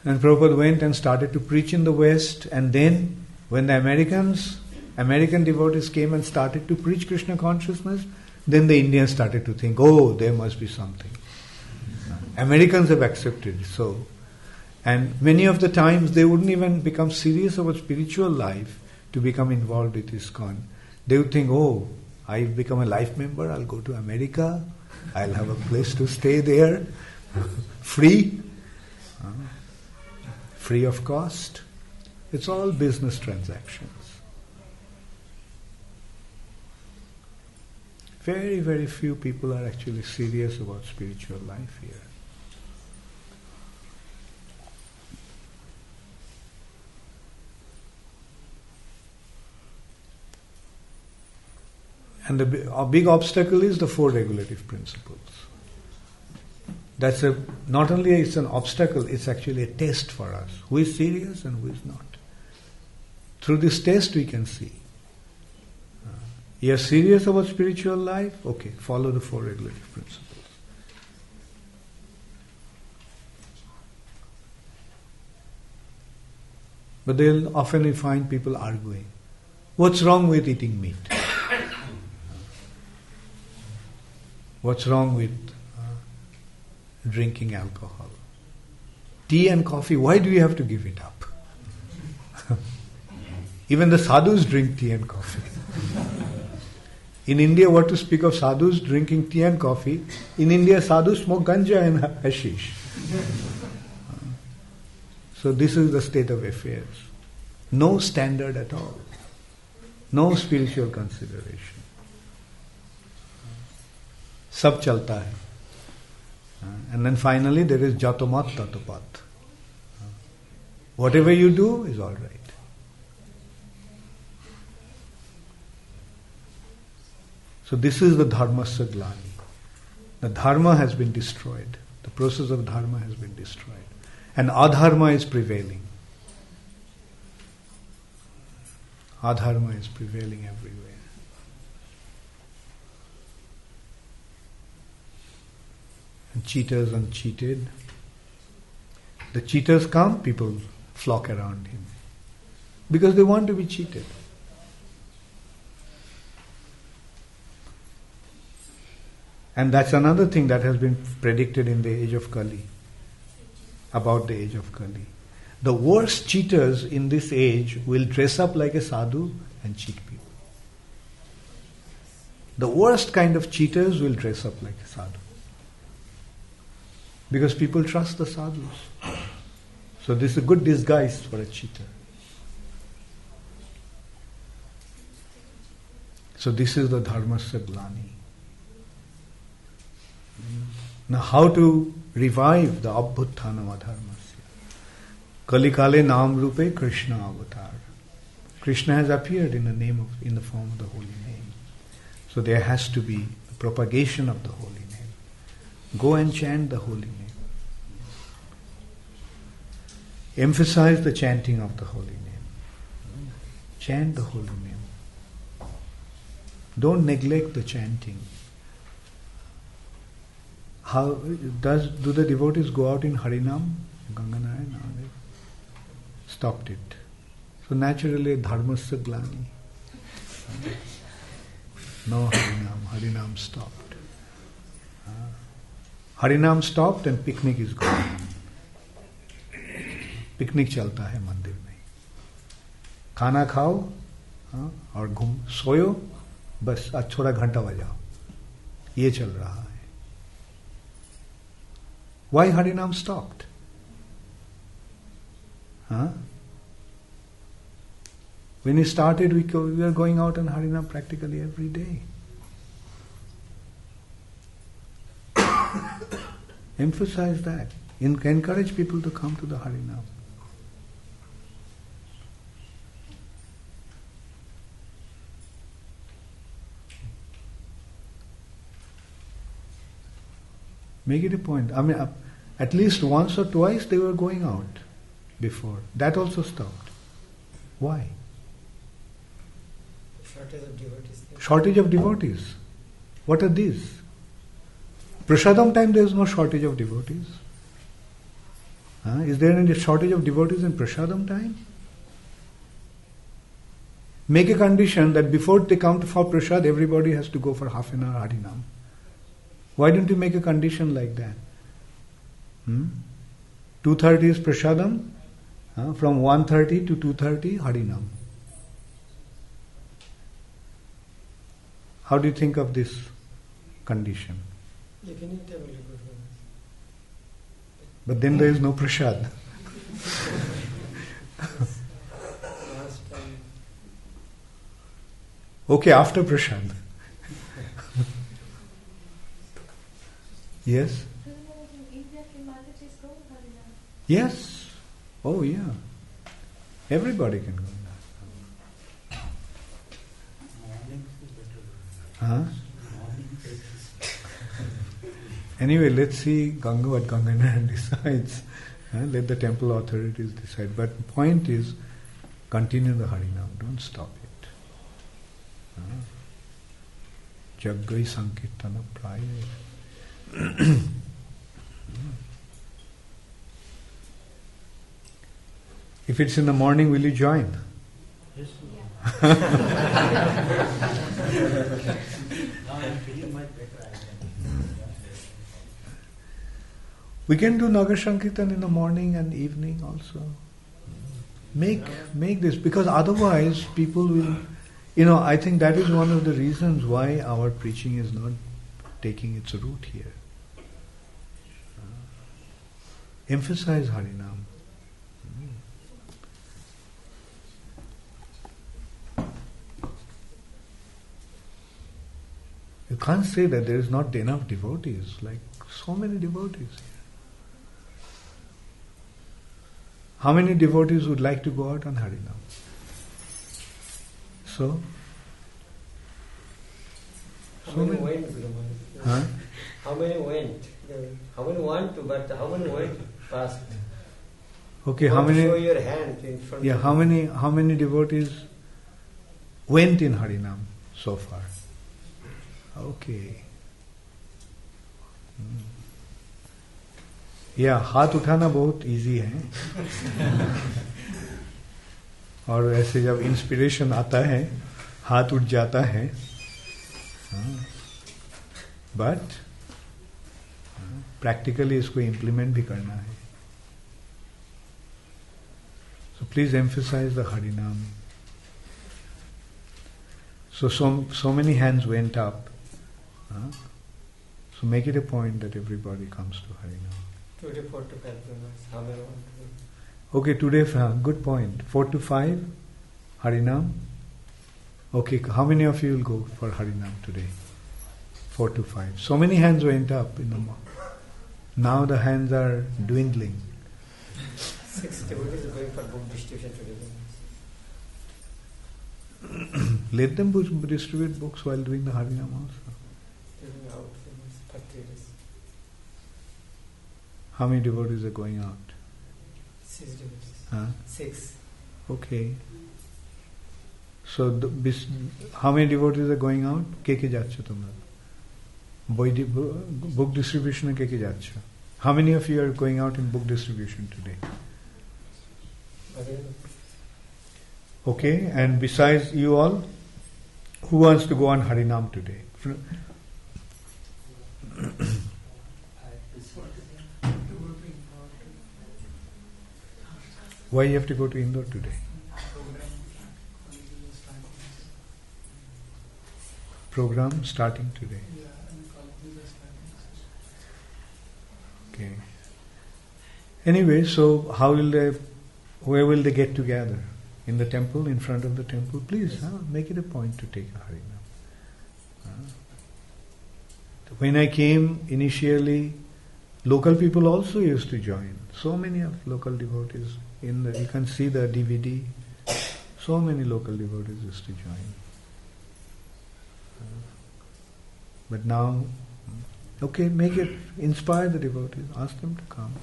And Prabhupada went and started to preach in the West, and then when the American devotees came and started to preach Krishna consciousness, then the Indians started to think, oh, there must be something. Americans have accepted it, so. And many of the times they wouldn't even become serious about spiritual life to become involved with ISKCON. They would think, oh, I've become a life member, I'll go to America, I'll have a place to stay there, free of cost. It's all business transactions. Very, very few people are actually serious about spiritual life here. And a big obstacle is the four regulative principles. That's not only it's an obstacle, it's actually a test for us. Who is serious and who is not. Through this test we can see. You are serious about spiritual life? Okay, follow the four regulative principles. But they'll often find people arguing. What's wrong with eating meat? What's wrong with drinking alcohol? Tea and coffee, why do you have to give it up? Even the sadhus drink tea and coffee. In India, what to speak of sadhus drinking tea and coffee? In India, sadhus smoke ganja and hashish. So this is the state of affairs. No standard at all. No spiritual consideration. Sab chalta hai. And then finally there is jatomat tatopat. Whatever you do is all right. So this is the dharmasya glani. The dharma has been destroyed. The process of dharma has been destroyed. And adharma is prevailing. Adharma is prevailing everywhere. And cheaters uncheated. The cheaters come, people flock around him. Because they want to be cheated. And that's another thing that has been predicted in the age of Kali. About the age of Kali. The worst cheaters in this age will dress up like a sadhu and cheat people. The worst kind of cheaters will dress up like a sadhu. Because people trust the sadhus. So this is a good disguise for a cheater. So this is the dharmasya glani. Now how to revive the abhutthanam adharmasya? Kalikale naam rupe Krishna avatar. Krishna has appeared in the form of the holy name. So there has to be the propagation of the holy name. Go and chant the holy name. Emphasize the chanting of the holy name. Chant the holy name. Don't neglect the chanting. How do the devotees go out in Harinam? Ganganarayan? No, they stopped it. So naturally, dharmasya glani. No Harinam. Harinam stopped. Harinam stopped and picnic is going on. Picnic चलता है मंदिर में. खाना खाओ और घूम सोयो, बस आज थोड़ा घंटा बजाओ. ये चल रहा है. Why Harinam stopped? When he started, we were going out on Harinam practically every day. Emphasize that. Encourage people to come to the Harinam. Make it a point. I mean, at least once or twice they were going out before. That also stopped. Why? Shortage of devotees. Shortage of devotees. What are these? Prasadam time there is no shortage of devotees. Is there any shortage of devotees in Prasadam time? Make a condition that before they come for Prasad, everybody has to go for half an hour Harinam. Why don't you make a condition like that? 2:30 is Prasadam. From 1:30 to 2:30 Harinam. How do you think of this condition? You can eat every good one. But then there is no prasad. Last time. Okay, after prasad. Yes? Yes. Oh yeah. Everybody can go. Anyway, let's see Ganga what Ganganaran decides. Let the temple authorities decide. But the point is, continue the Harinam. Don't stop it. Jaggai Sankirtana Praya. If it's in the morning, will you join? Yes. Now I'm feeling much better. We can do Nagar Sankirtan in the morning and evening also. Make this, because otherwise people will, I think that is one of the reasons why our preaching is not taking its root here. Emphasize Harinam. You can't say that there is not enough devotees, like so many devotees here. How many devotees would like to go out on Harinam? So many went, Guru? How many went? How many want to, but how many went past? Okay, how many? Show your hand in front. Yeah, how many devotees went in Harinam so far? Okay. या हाथ उठाना बहुत easy है और ऐसे जब inspiration आता है हाथ उठ जाता है बट प्रैक्टिकली इसको इम्प्लीमेंट भी करना है सो प्लीज एम्फसाइज द हरिनाम so many hands went up so make it a point that everybody comes to Harinam. Today 4 to 5 how many want to do? Okay, today, good point. 4 to 5, Harinam. Okay, how many of you will go for Harinam today? 4 to 5. So many hands went up in the morning. Now the hands are dwindling. 6 devotees are going for book distribution today. Let them distribute books while doing the Harinam also. Giving out for 3 days. How many devotees are going out? 6 devotees. 6. Okay. So, how many devotees are going out? Ke jaccho tumra? Book distribution ke jaccho? How many of you are going out in book distribution today? Okay, and besides you all, who wants to go on Harinam today? Why you have to go to Indore today? Program starting today. Okay. Anyway, so where will they get together? In the temple, in front of the temple? Please, make it a point to take a Harinam. When I came initially, local people also used to join. So many of local devotees. You can see the DVD. So many local devotees used to join. But now, okay, make it, inspire the devotees, ask them to come.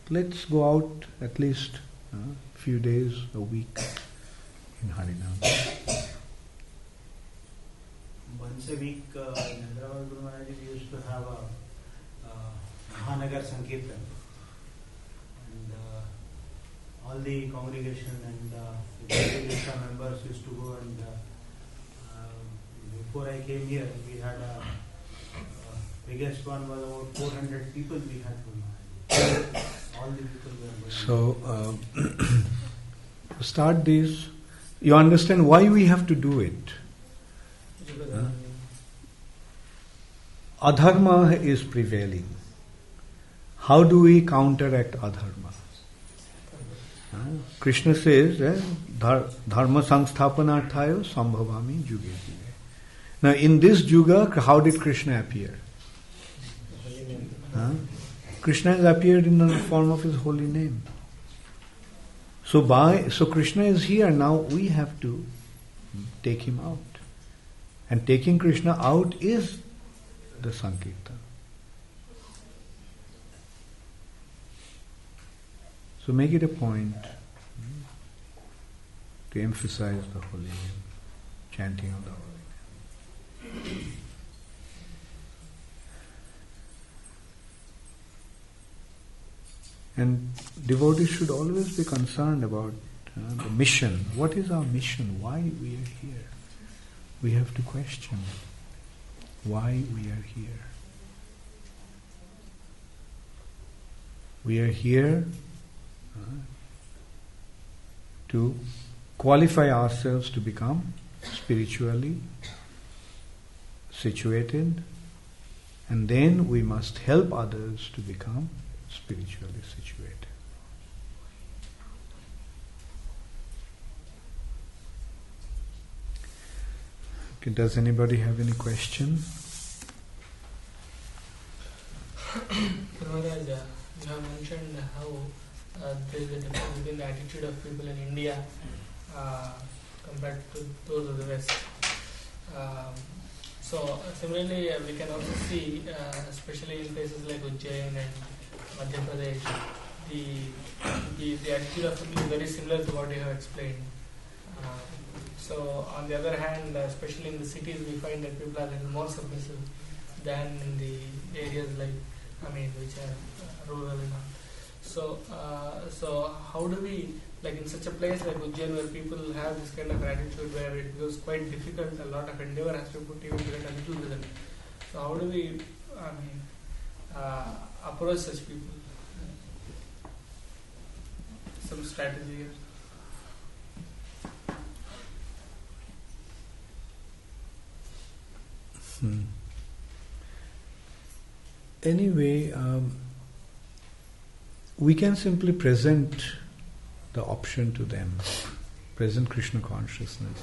Let's go out at least a few days, a week in Harinam. Once a week, in Hyderabad, Guru Maharaj, we used to have a Mahanagar Sankirtan. And all the congregation and the members used to go, and before I came here, we had biggest one was about 400 people we had from Maharaj. All the people were going. So, start these. You understand why we have to do it. Adharma is prevailing. How do we counteract adharma? Krishna says, Dharma Sangsthapanarthaya Sambhavami Yuge Yuge. Now, in this Yuga, how did Krishna appear? Krishna has appeared in the form of his holy name. So Krishna is here. Now we have to take him out. And taking Krishna out is the Sankirtan. So make it a point to emphasize the holy name, chanting of the holy name. And devotees should always be concerned about the mission. What is our mission? Why we are here? We have to question why we are here. We are here to qualify ourselves to become spiritually situated, and then we must help others to become spiritually situated. Okay, does anybody have any question? Maharaj, you have mentioned how there is a difference between the attitude of people in India compared to those of the West. So similarly, we can also see, especially in places like Ujjain and Madhya Pradesh, the attitude of people is very similar to what you have explained. So on the other hand, especially in the cities, we find that people are a little more submissive than in the areas which are rural and all. So how do we, like in such a place like Ujjain, where people have this kind of attitude, where it becomes quite difficult, a lot of endeavor has to be put even to get a little result. So how do we, approach such people? Some strategy here. Anyway, we can simply present the option to them, present Krishna consciousness.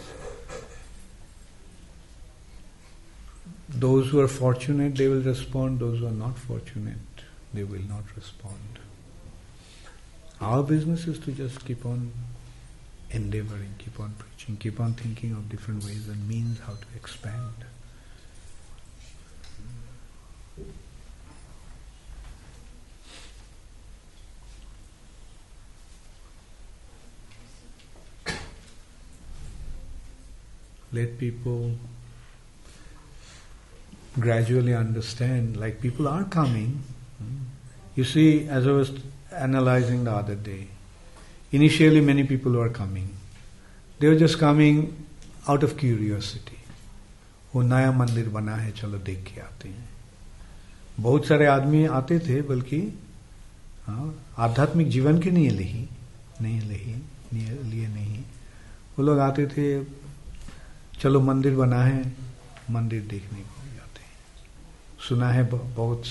Those who are fortunate, they will respond. Those who are not fortunate, they will not respond. Our business is to just keep on endeavoring, keep on preaching, keep on thinking of different ways and means how to expand. let people gradually understand, like people are coming. You see, as I was analyzing the other day, initially many people were coming. They were just coming out of curiosity. वो नया मंदिर बना है, चलो देख के आते हैं. बहुत सारे आदमी आते थे, बल्कि आध्यात्मिक जीवन के लिए नहीं. वो लोग आते थे, चलो मंदिर बना है, मंदिर देखने को जाते हैं. सुना है बहुत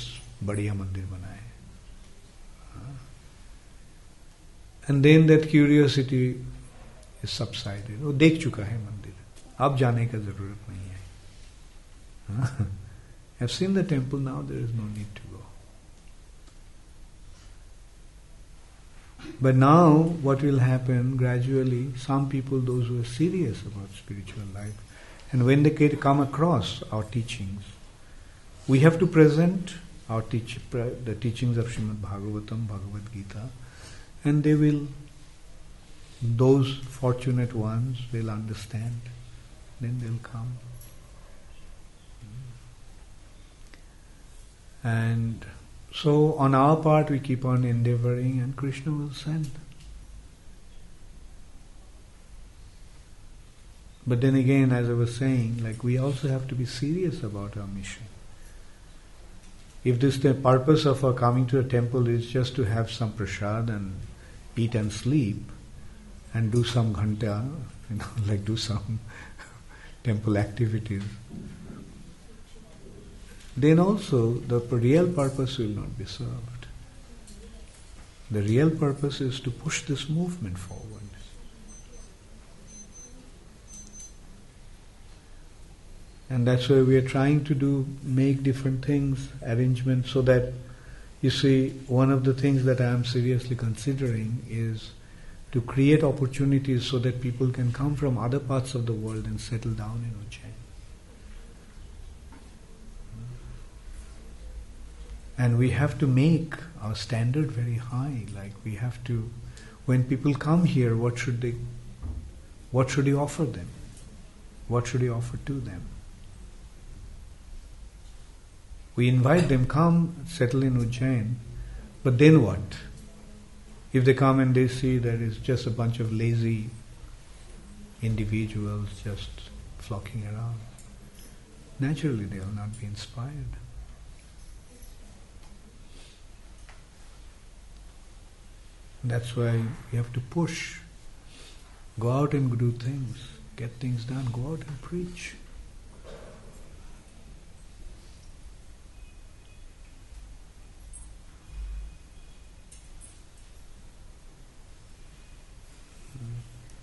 बढ़िया मंदिर बना है. And then that curiosity is subsided. वो देख चुका है मंदिर, अब जाने का जरूरत नहीं है. I've seen the temple, now there is no need to go. But now what will happen gradually, some people, those who are serious about spiritual life, and when they come across our teachings, we have to present our the teachings of Srimad Bhagavatam, Bhagavad Gita, and they will, those fortunate ones will understand, then they'll come. And so on our part we keep on endeavoring, and Krishna will send. But then again, as I was saying, like we also have to be serious about our mission. If the purpose of our coming to a temple is just to have some prasad and eat and sleep and do some ghanta, like do some temple activities, then also the real purpose will not be served. The real purpose is to push this movement forward. And that's why we are trying to make different things, arrangements, so that, you see, one of the things that I am seriously considering is to create opportunities so that people can come from other parts of the world and settle down in Ujjain. And we have to make our standard very high. Like we have to, when people come here, what should you offer them? What should you offer to them? We invite them, come, settle in Ujjain, but then what? If they come and they see that it's just a bunch of lazy individuals just flocking around, naturally they will not be inspired. That's why we have to push. Go out and do things, get things done, go out and preach.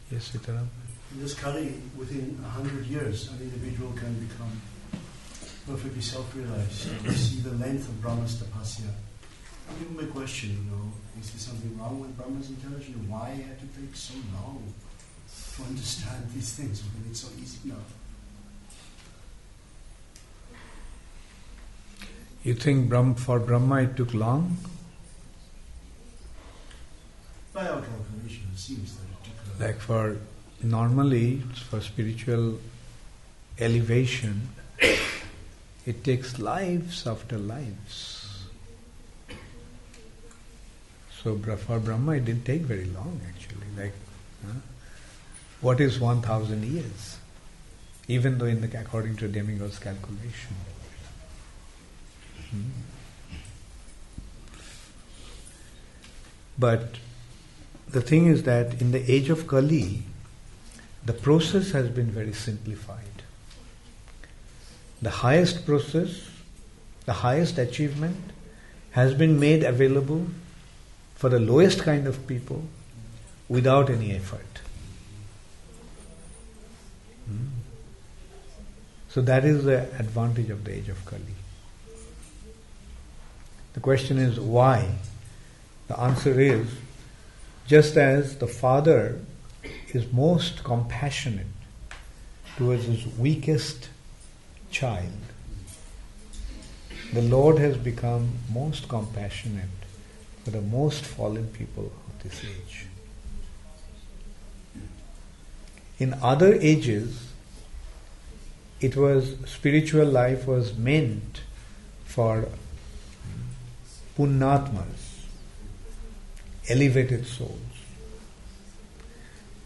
Yes, Sitaram. In this Kali, within 100 years, an individual can become perfectly self-realized, see the length of Brahma's tapasya. Give me a question, is there something wrong with Brahma's intelligence? Why it had to take so long to understand these things when it's so easy now? You think for Brahma it took long? By our calculation, it seems that it took like for spiritual elevation, it takes lives after lives. So for Brahma it didn't take very long actually. What is 1,000 years? Even though according to demigod's calculation. But the thing is that in the age of Kali, the process has been very simplified. The highest process, the highest achievement has been made available for the lowest kind of people without any effort. So that is the advantage of the age of Kali. The question is why? The answer is, just as the father is most compassionate towards his weakest child, the Lord has become most compassionate for the most fallen people of this age. In other ages, spiritual life was meant for punnatmas, elevated souls.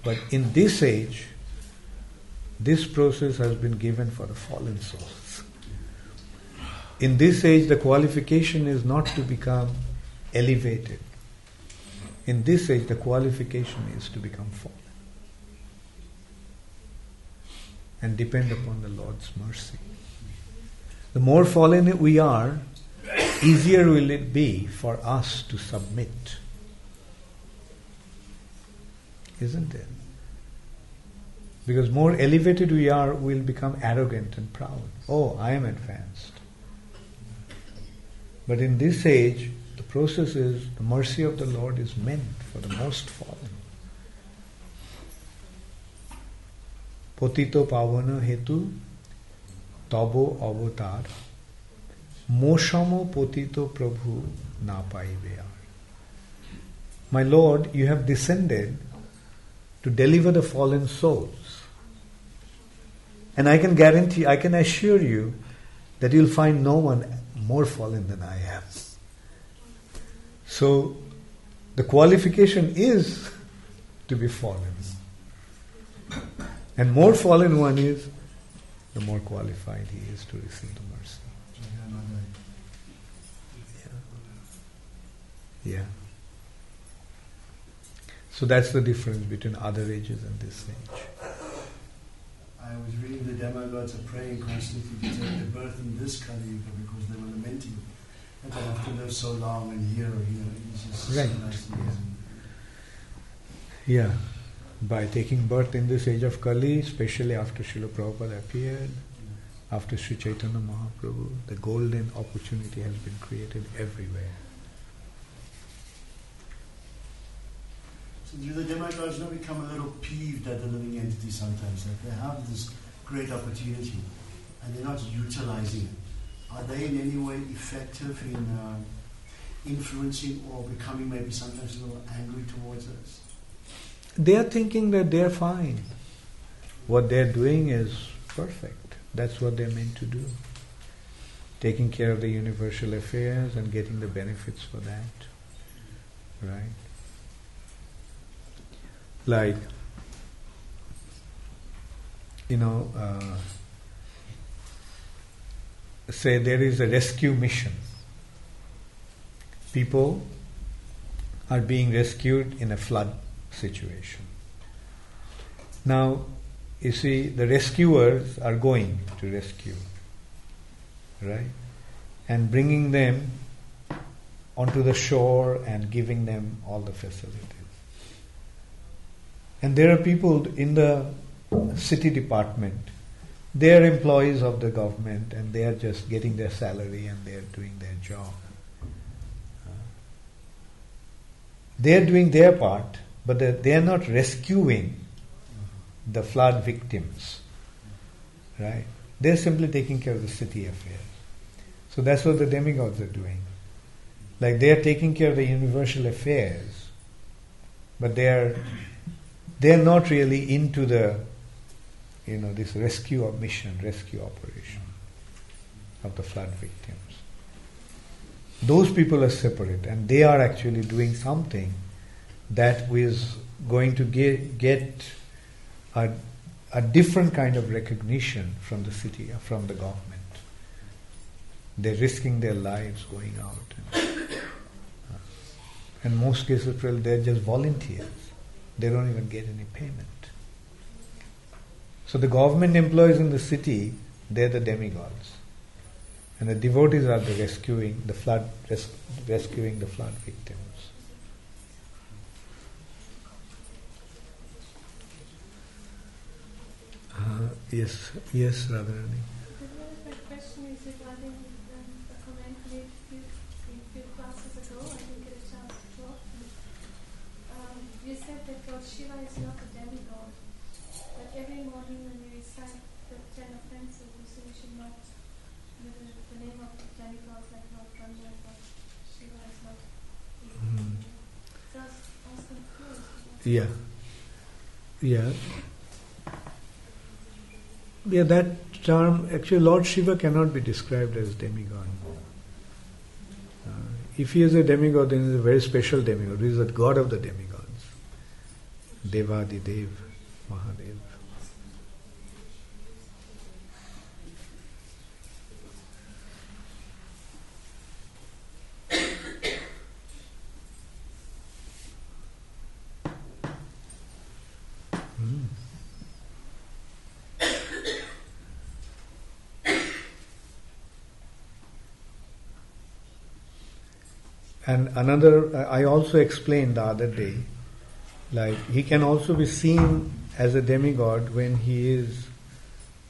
But in this age, this process has been given for the fallen souls. In this age, the qualification is not to become elevated. In this age, the qualification is to become fallen and depend upon the Lord's mercy. The more fallen we are, easier will it be for us to submit. Isn't it? Because more elevated we are, we'll become arrogant and proud. Oh, I am advanced. But in this age, the process is, the mercy of the Lord is meant for the most fallen. Potito pavana hetu tabo avatar moshamo potito prabhu na paiveyar. My Lord, you have descended to deliver the fallen souls. And I can guarantee, I can assure you that you'll find no one more fallen than I am. So, the qualification is to be fallen. And more fallen one is, the more qualified he is to receive the mercy. Yeah. So that's the difference between other ages and this age. I was reading the demigods are praying constantly to take their birth in this Kali Yuga because they were lamenting that they have to live so long and here, it's just right. so nice and easy. Yeah. By taking birth in this age of Kali, especially after Srila Prabhupada appeared, after Sri Chaitanya Mahaprabhu, the golden opportunity has been created everywhere. So do the demigods now become a little peeved at the living entity sometimes? That they have this great opportunity and they're not utilizing it. Are they in any way effective in influencing or becoming maybe sometimes a little angry towards us? They are thinking that they are fine. What they are doing is perfect. That's what they are meant to do. Taking care of the universal affairs and getting the benefits for that. Right? Like, say there is a rescue mission. People are being rescued in a flood situation. Now, you see, the rescuers are going to rescue, right? And bringing them onto the shore and giving them all the facilities. And there are people in the city department, they are employees of the government and they are just getting their salary and they are doing their job. They are doing their part, but they are not rescuing the flood victims, right? They are simply taking care of the city affairs. So that's what the demigods are doing. Like they are taking care of the universal affairs, but they are not really into the, this rescue operation of the flood victims. Those people are separate and they are actually doing something that is going to get a different kind of recognition from the city, from the government. They're risking their lives going out. And in most cases, they're just volunteers. They don't even get any payment. So the government employees in the city, they're the demigods. And the devotees are the rescuing the flood victims. Yes, Radharani. My question is regarding a comment made a few classes ago. I didn't get a chance to talk. You said that God Shiva is not a demigod, but every morning when we recite the 10 offenses, we say we should not use the name of demigods like Lord Brahma, but Shiva is not. So I was confused. Yeah. Yeah, that term, actually Lord Shiva cannot be described as demigod. If he is a demigod, then he is a very special demigod. He is the god of the demigods. Devadidev, Mahadev. And another, I also explained the other day, like he can also be seen as a demigod when he is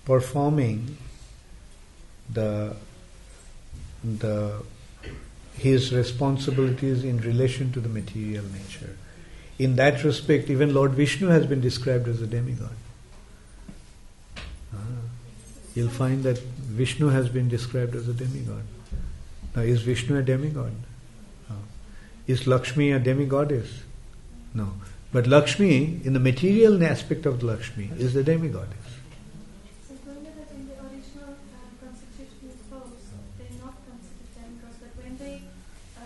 performing his responsibilities in relation to the material nature. In that respect, even Lord Vishnu has been described as a demigod. You'll find that Vishnu has been described as a demigod. Now, is Vishnu a demigod? No. Is Lakshmi a demigoddess? No. But Lakshmi, in the material aspect of Lakshmi, is the demigoddess. So remember that in the original constitutional post, they're not considered demigods, but when they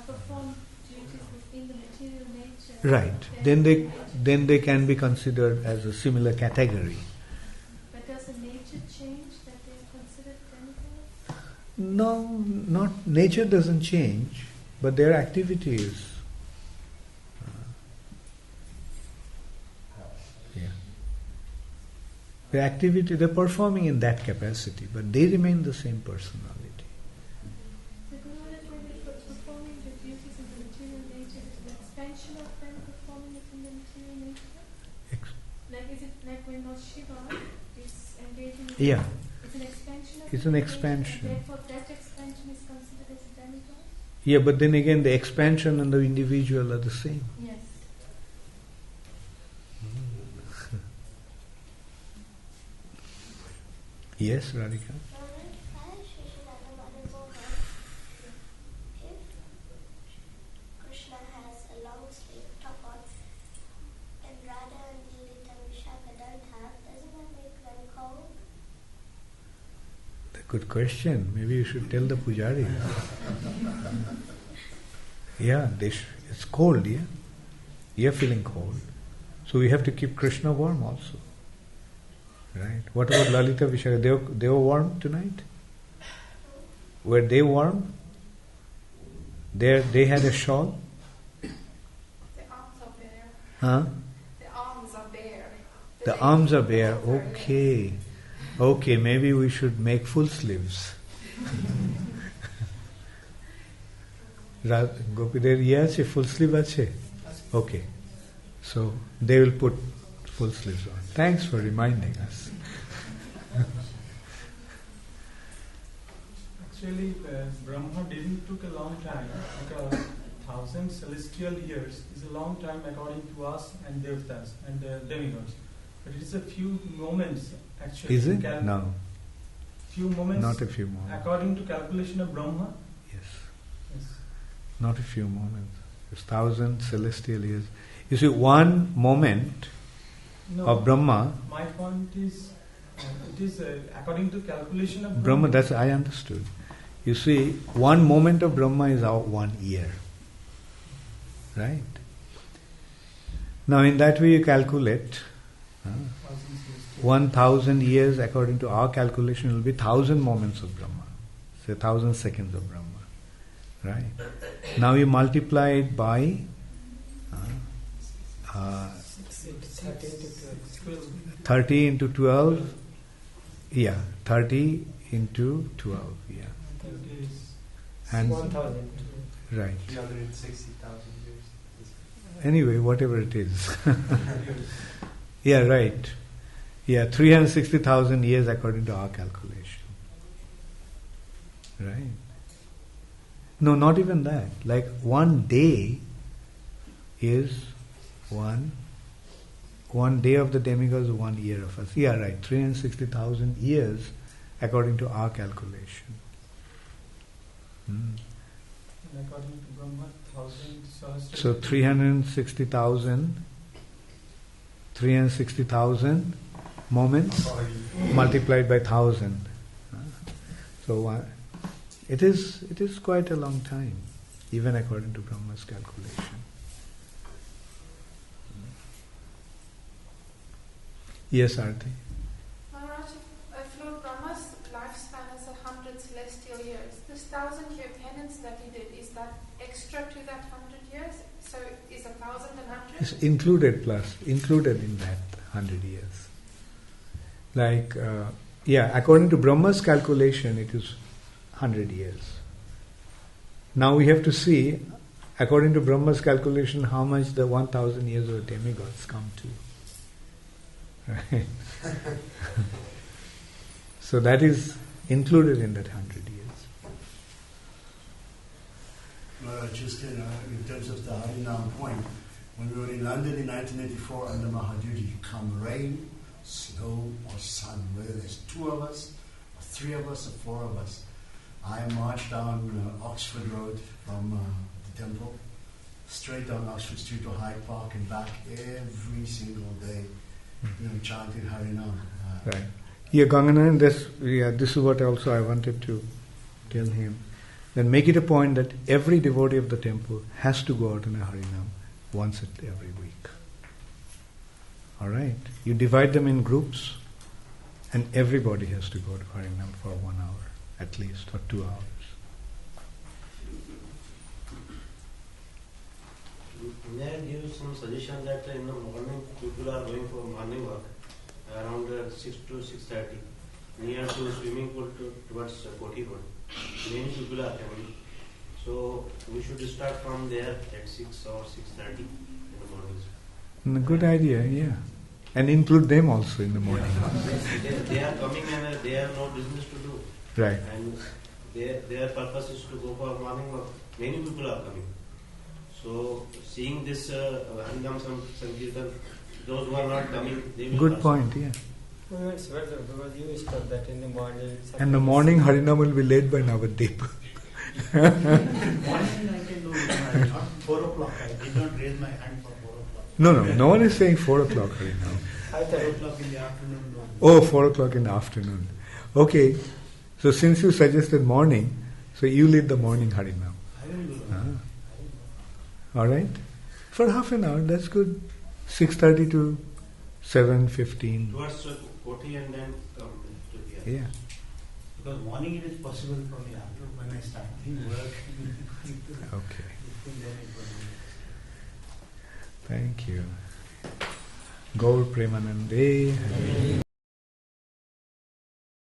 perform duties within the material nature, Right. Then they can be considered as a similar category. But does the nature change that they are considered demigods? No, not nature doesn't change, but their activity is. The activity they're performing in that capacity, but they remain the same personality. So when they're performing the duties in the material nature, is it an expansion of them performing it in the material nature? Like is it like when Lord Shiva is engaging with Yeah. It's an expansion of It's the an nature, expansion. and therefore that expansion is considered as a demigod? Yeah, but then again the expansion and the individual are the same. Yes. Yes, Radhika? Krishna has a long sleeve top on, and Radha and Lilita and Vishaka don't have, doesn't that make them cold? Good question. Maybe you should tell the pujari. Yeah, it's cold, yeah? You're feeling cold. So we have to keep Krishna warm also. Right? What about Lalita Vishaka? They were warm tonight? Were they warm? They had a shawl? The arms are bare. Huh? The arms are bare. The arms are bare. Okay. Okay, maybe we should make full sleeves. Gopider iye ache, full sleeve ache? Okay. So they will put full sleeves on. Thanks for reminding us. Actually, Brahma didn't took a long time. Like 1,000 celestial years is a long time according to us and Devtas and demigods. But it is a few moments actually. Is it? No. Few moments. Not a few moments. According to calculation of Brahma. Yes. Yes. Not a few moments. It's 1,000 celestial years. You see, one moment of Brahma. My point is, it is according to calculation of Brahma. That's I understood. You see, one moment of Brahma is our 1 year. Right? Now, in that way, you calculate 1,000 years according to our calculation will be 1,000 moments of Brahma. Say 1,000 seconds of Brahma. Right? Now you multiply it by 30 into 12. Yeah, 30 into 12. Yeah. And 1,000. right. 360,000 years. Anyway, whatever it is. Yeah, right. Yeah, 360,000 years according to our calculation. Right? No, not even that. Like 1 day is one day of the demigods, 1 year of us. Yeah, right. 360,000 years according to our calculation. And according to Brahma, 1,000 celestial. So 360,000 moments multiplied by 1,000. So it is quite a long time, even according to Brahma's calculation. Yes, Arti. Maharaj, if Lord Brahma's lifespan is 100 celestial years, this 1,000-year penance that he did, is that extra to that 100 years? So is 1,000 and 100? It's included in that 100 years. Like, according to Brahma's calculation, it is 100 years. Now we have to see, according to Brahma's calculation, how much the 1,000 years of demigods come to. Right? So that is included in that 100 years. Just in terms of the Harinam point, when we were in London in 1984 under Mahaduri, come rain, snow or sun, whether there's 2 of us, or 3 of us, or 4 of us, I marched down Oxford Road from the temple, straight down Oxford Street to Hyde Park and back every single day, chanting Harinam. Right. Yeah, Ganganan, this is what also I wanted to tell him. Then make it a point that every devotee of the temple has to go out in a Harinam once every week. Alright? You divide them in groups and everybody has to go to Harinam for 1 hour at least, or 2 hours. May I give some suggestion that in the morning people are going for morning walk around 6 to 6:30 near to swimming pool towards Koti Road. Many people are coming. So we should start from there at 6 or 6:30 in the morning. Good idea, yeah. And include them also in the morning. They are coming and they have no business to do. Right. And their purpose is to go for morning walk. Many people are coming. So seeing this Harinam Sankirtan, those who are not coming, they will. Good point, yeah. Well, it's better because you start that in the morning. And the morning Harinam will be led by Navadip. Morning I can do it, not 4 o'clock. I did not raise my hand for 4 o'clock. No one is saying 4 o'clock Harinam. 4 o'clock in the afternoon. Oh, 4 o'clock in the afternoon. Okay. So since you suggested morning, so you lead the morning Harinam. I will do that. Alright? For half an hour, that's good. 6:30 to 7:15. Towards Koti and then come to here. Yeah. Because morning it is possible for me after when I start work. Okay. Thank you. Gaur Premanande.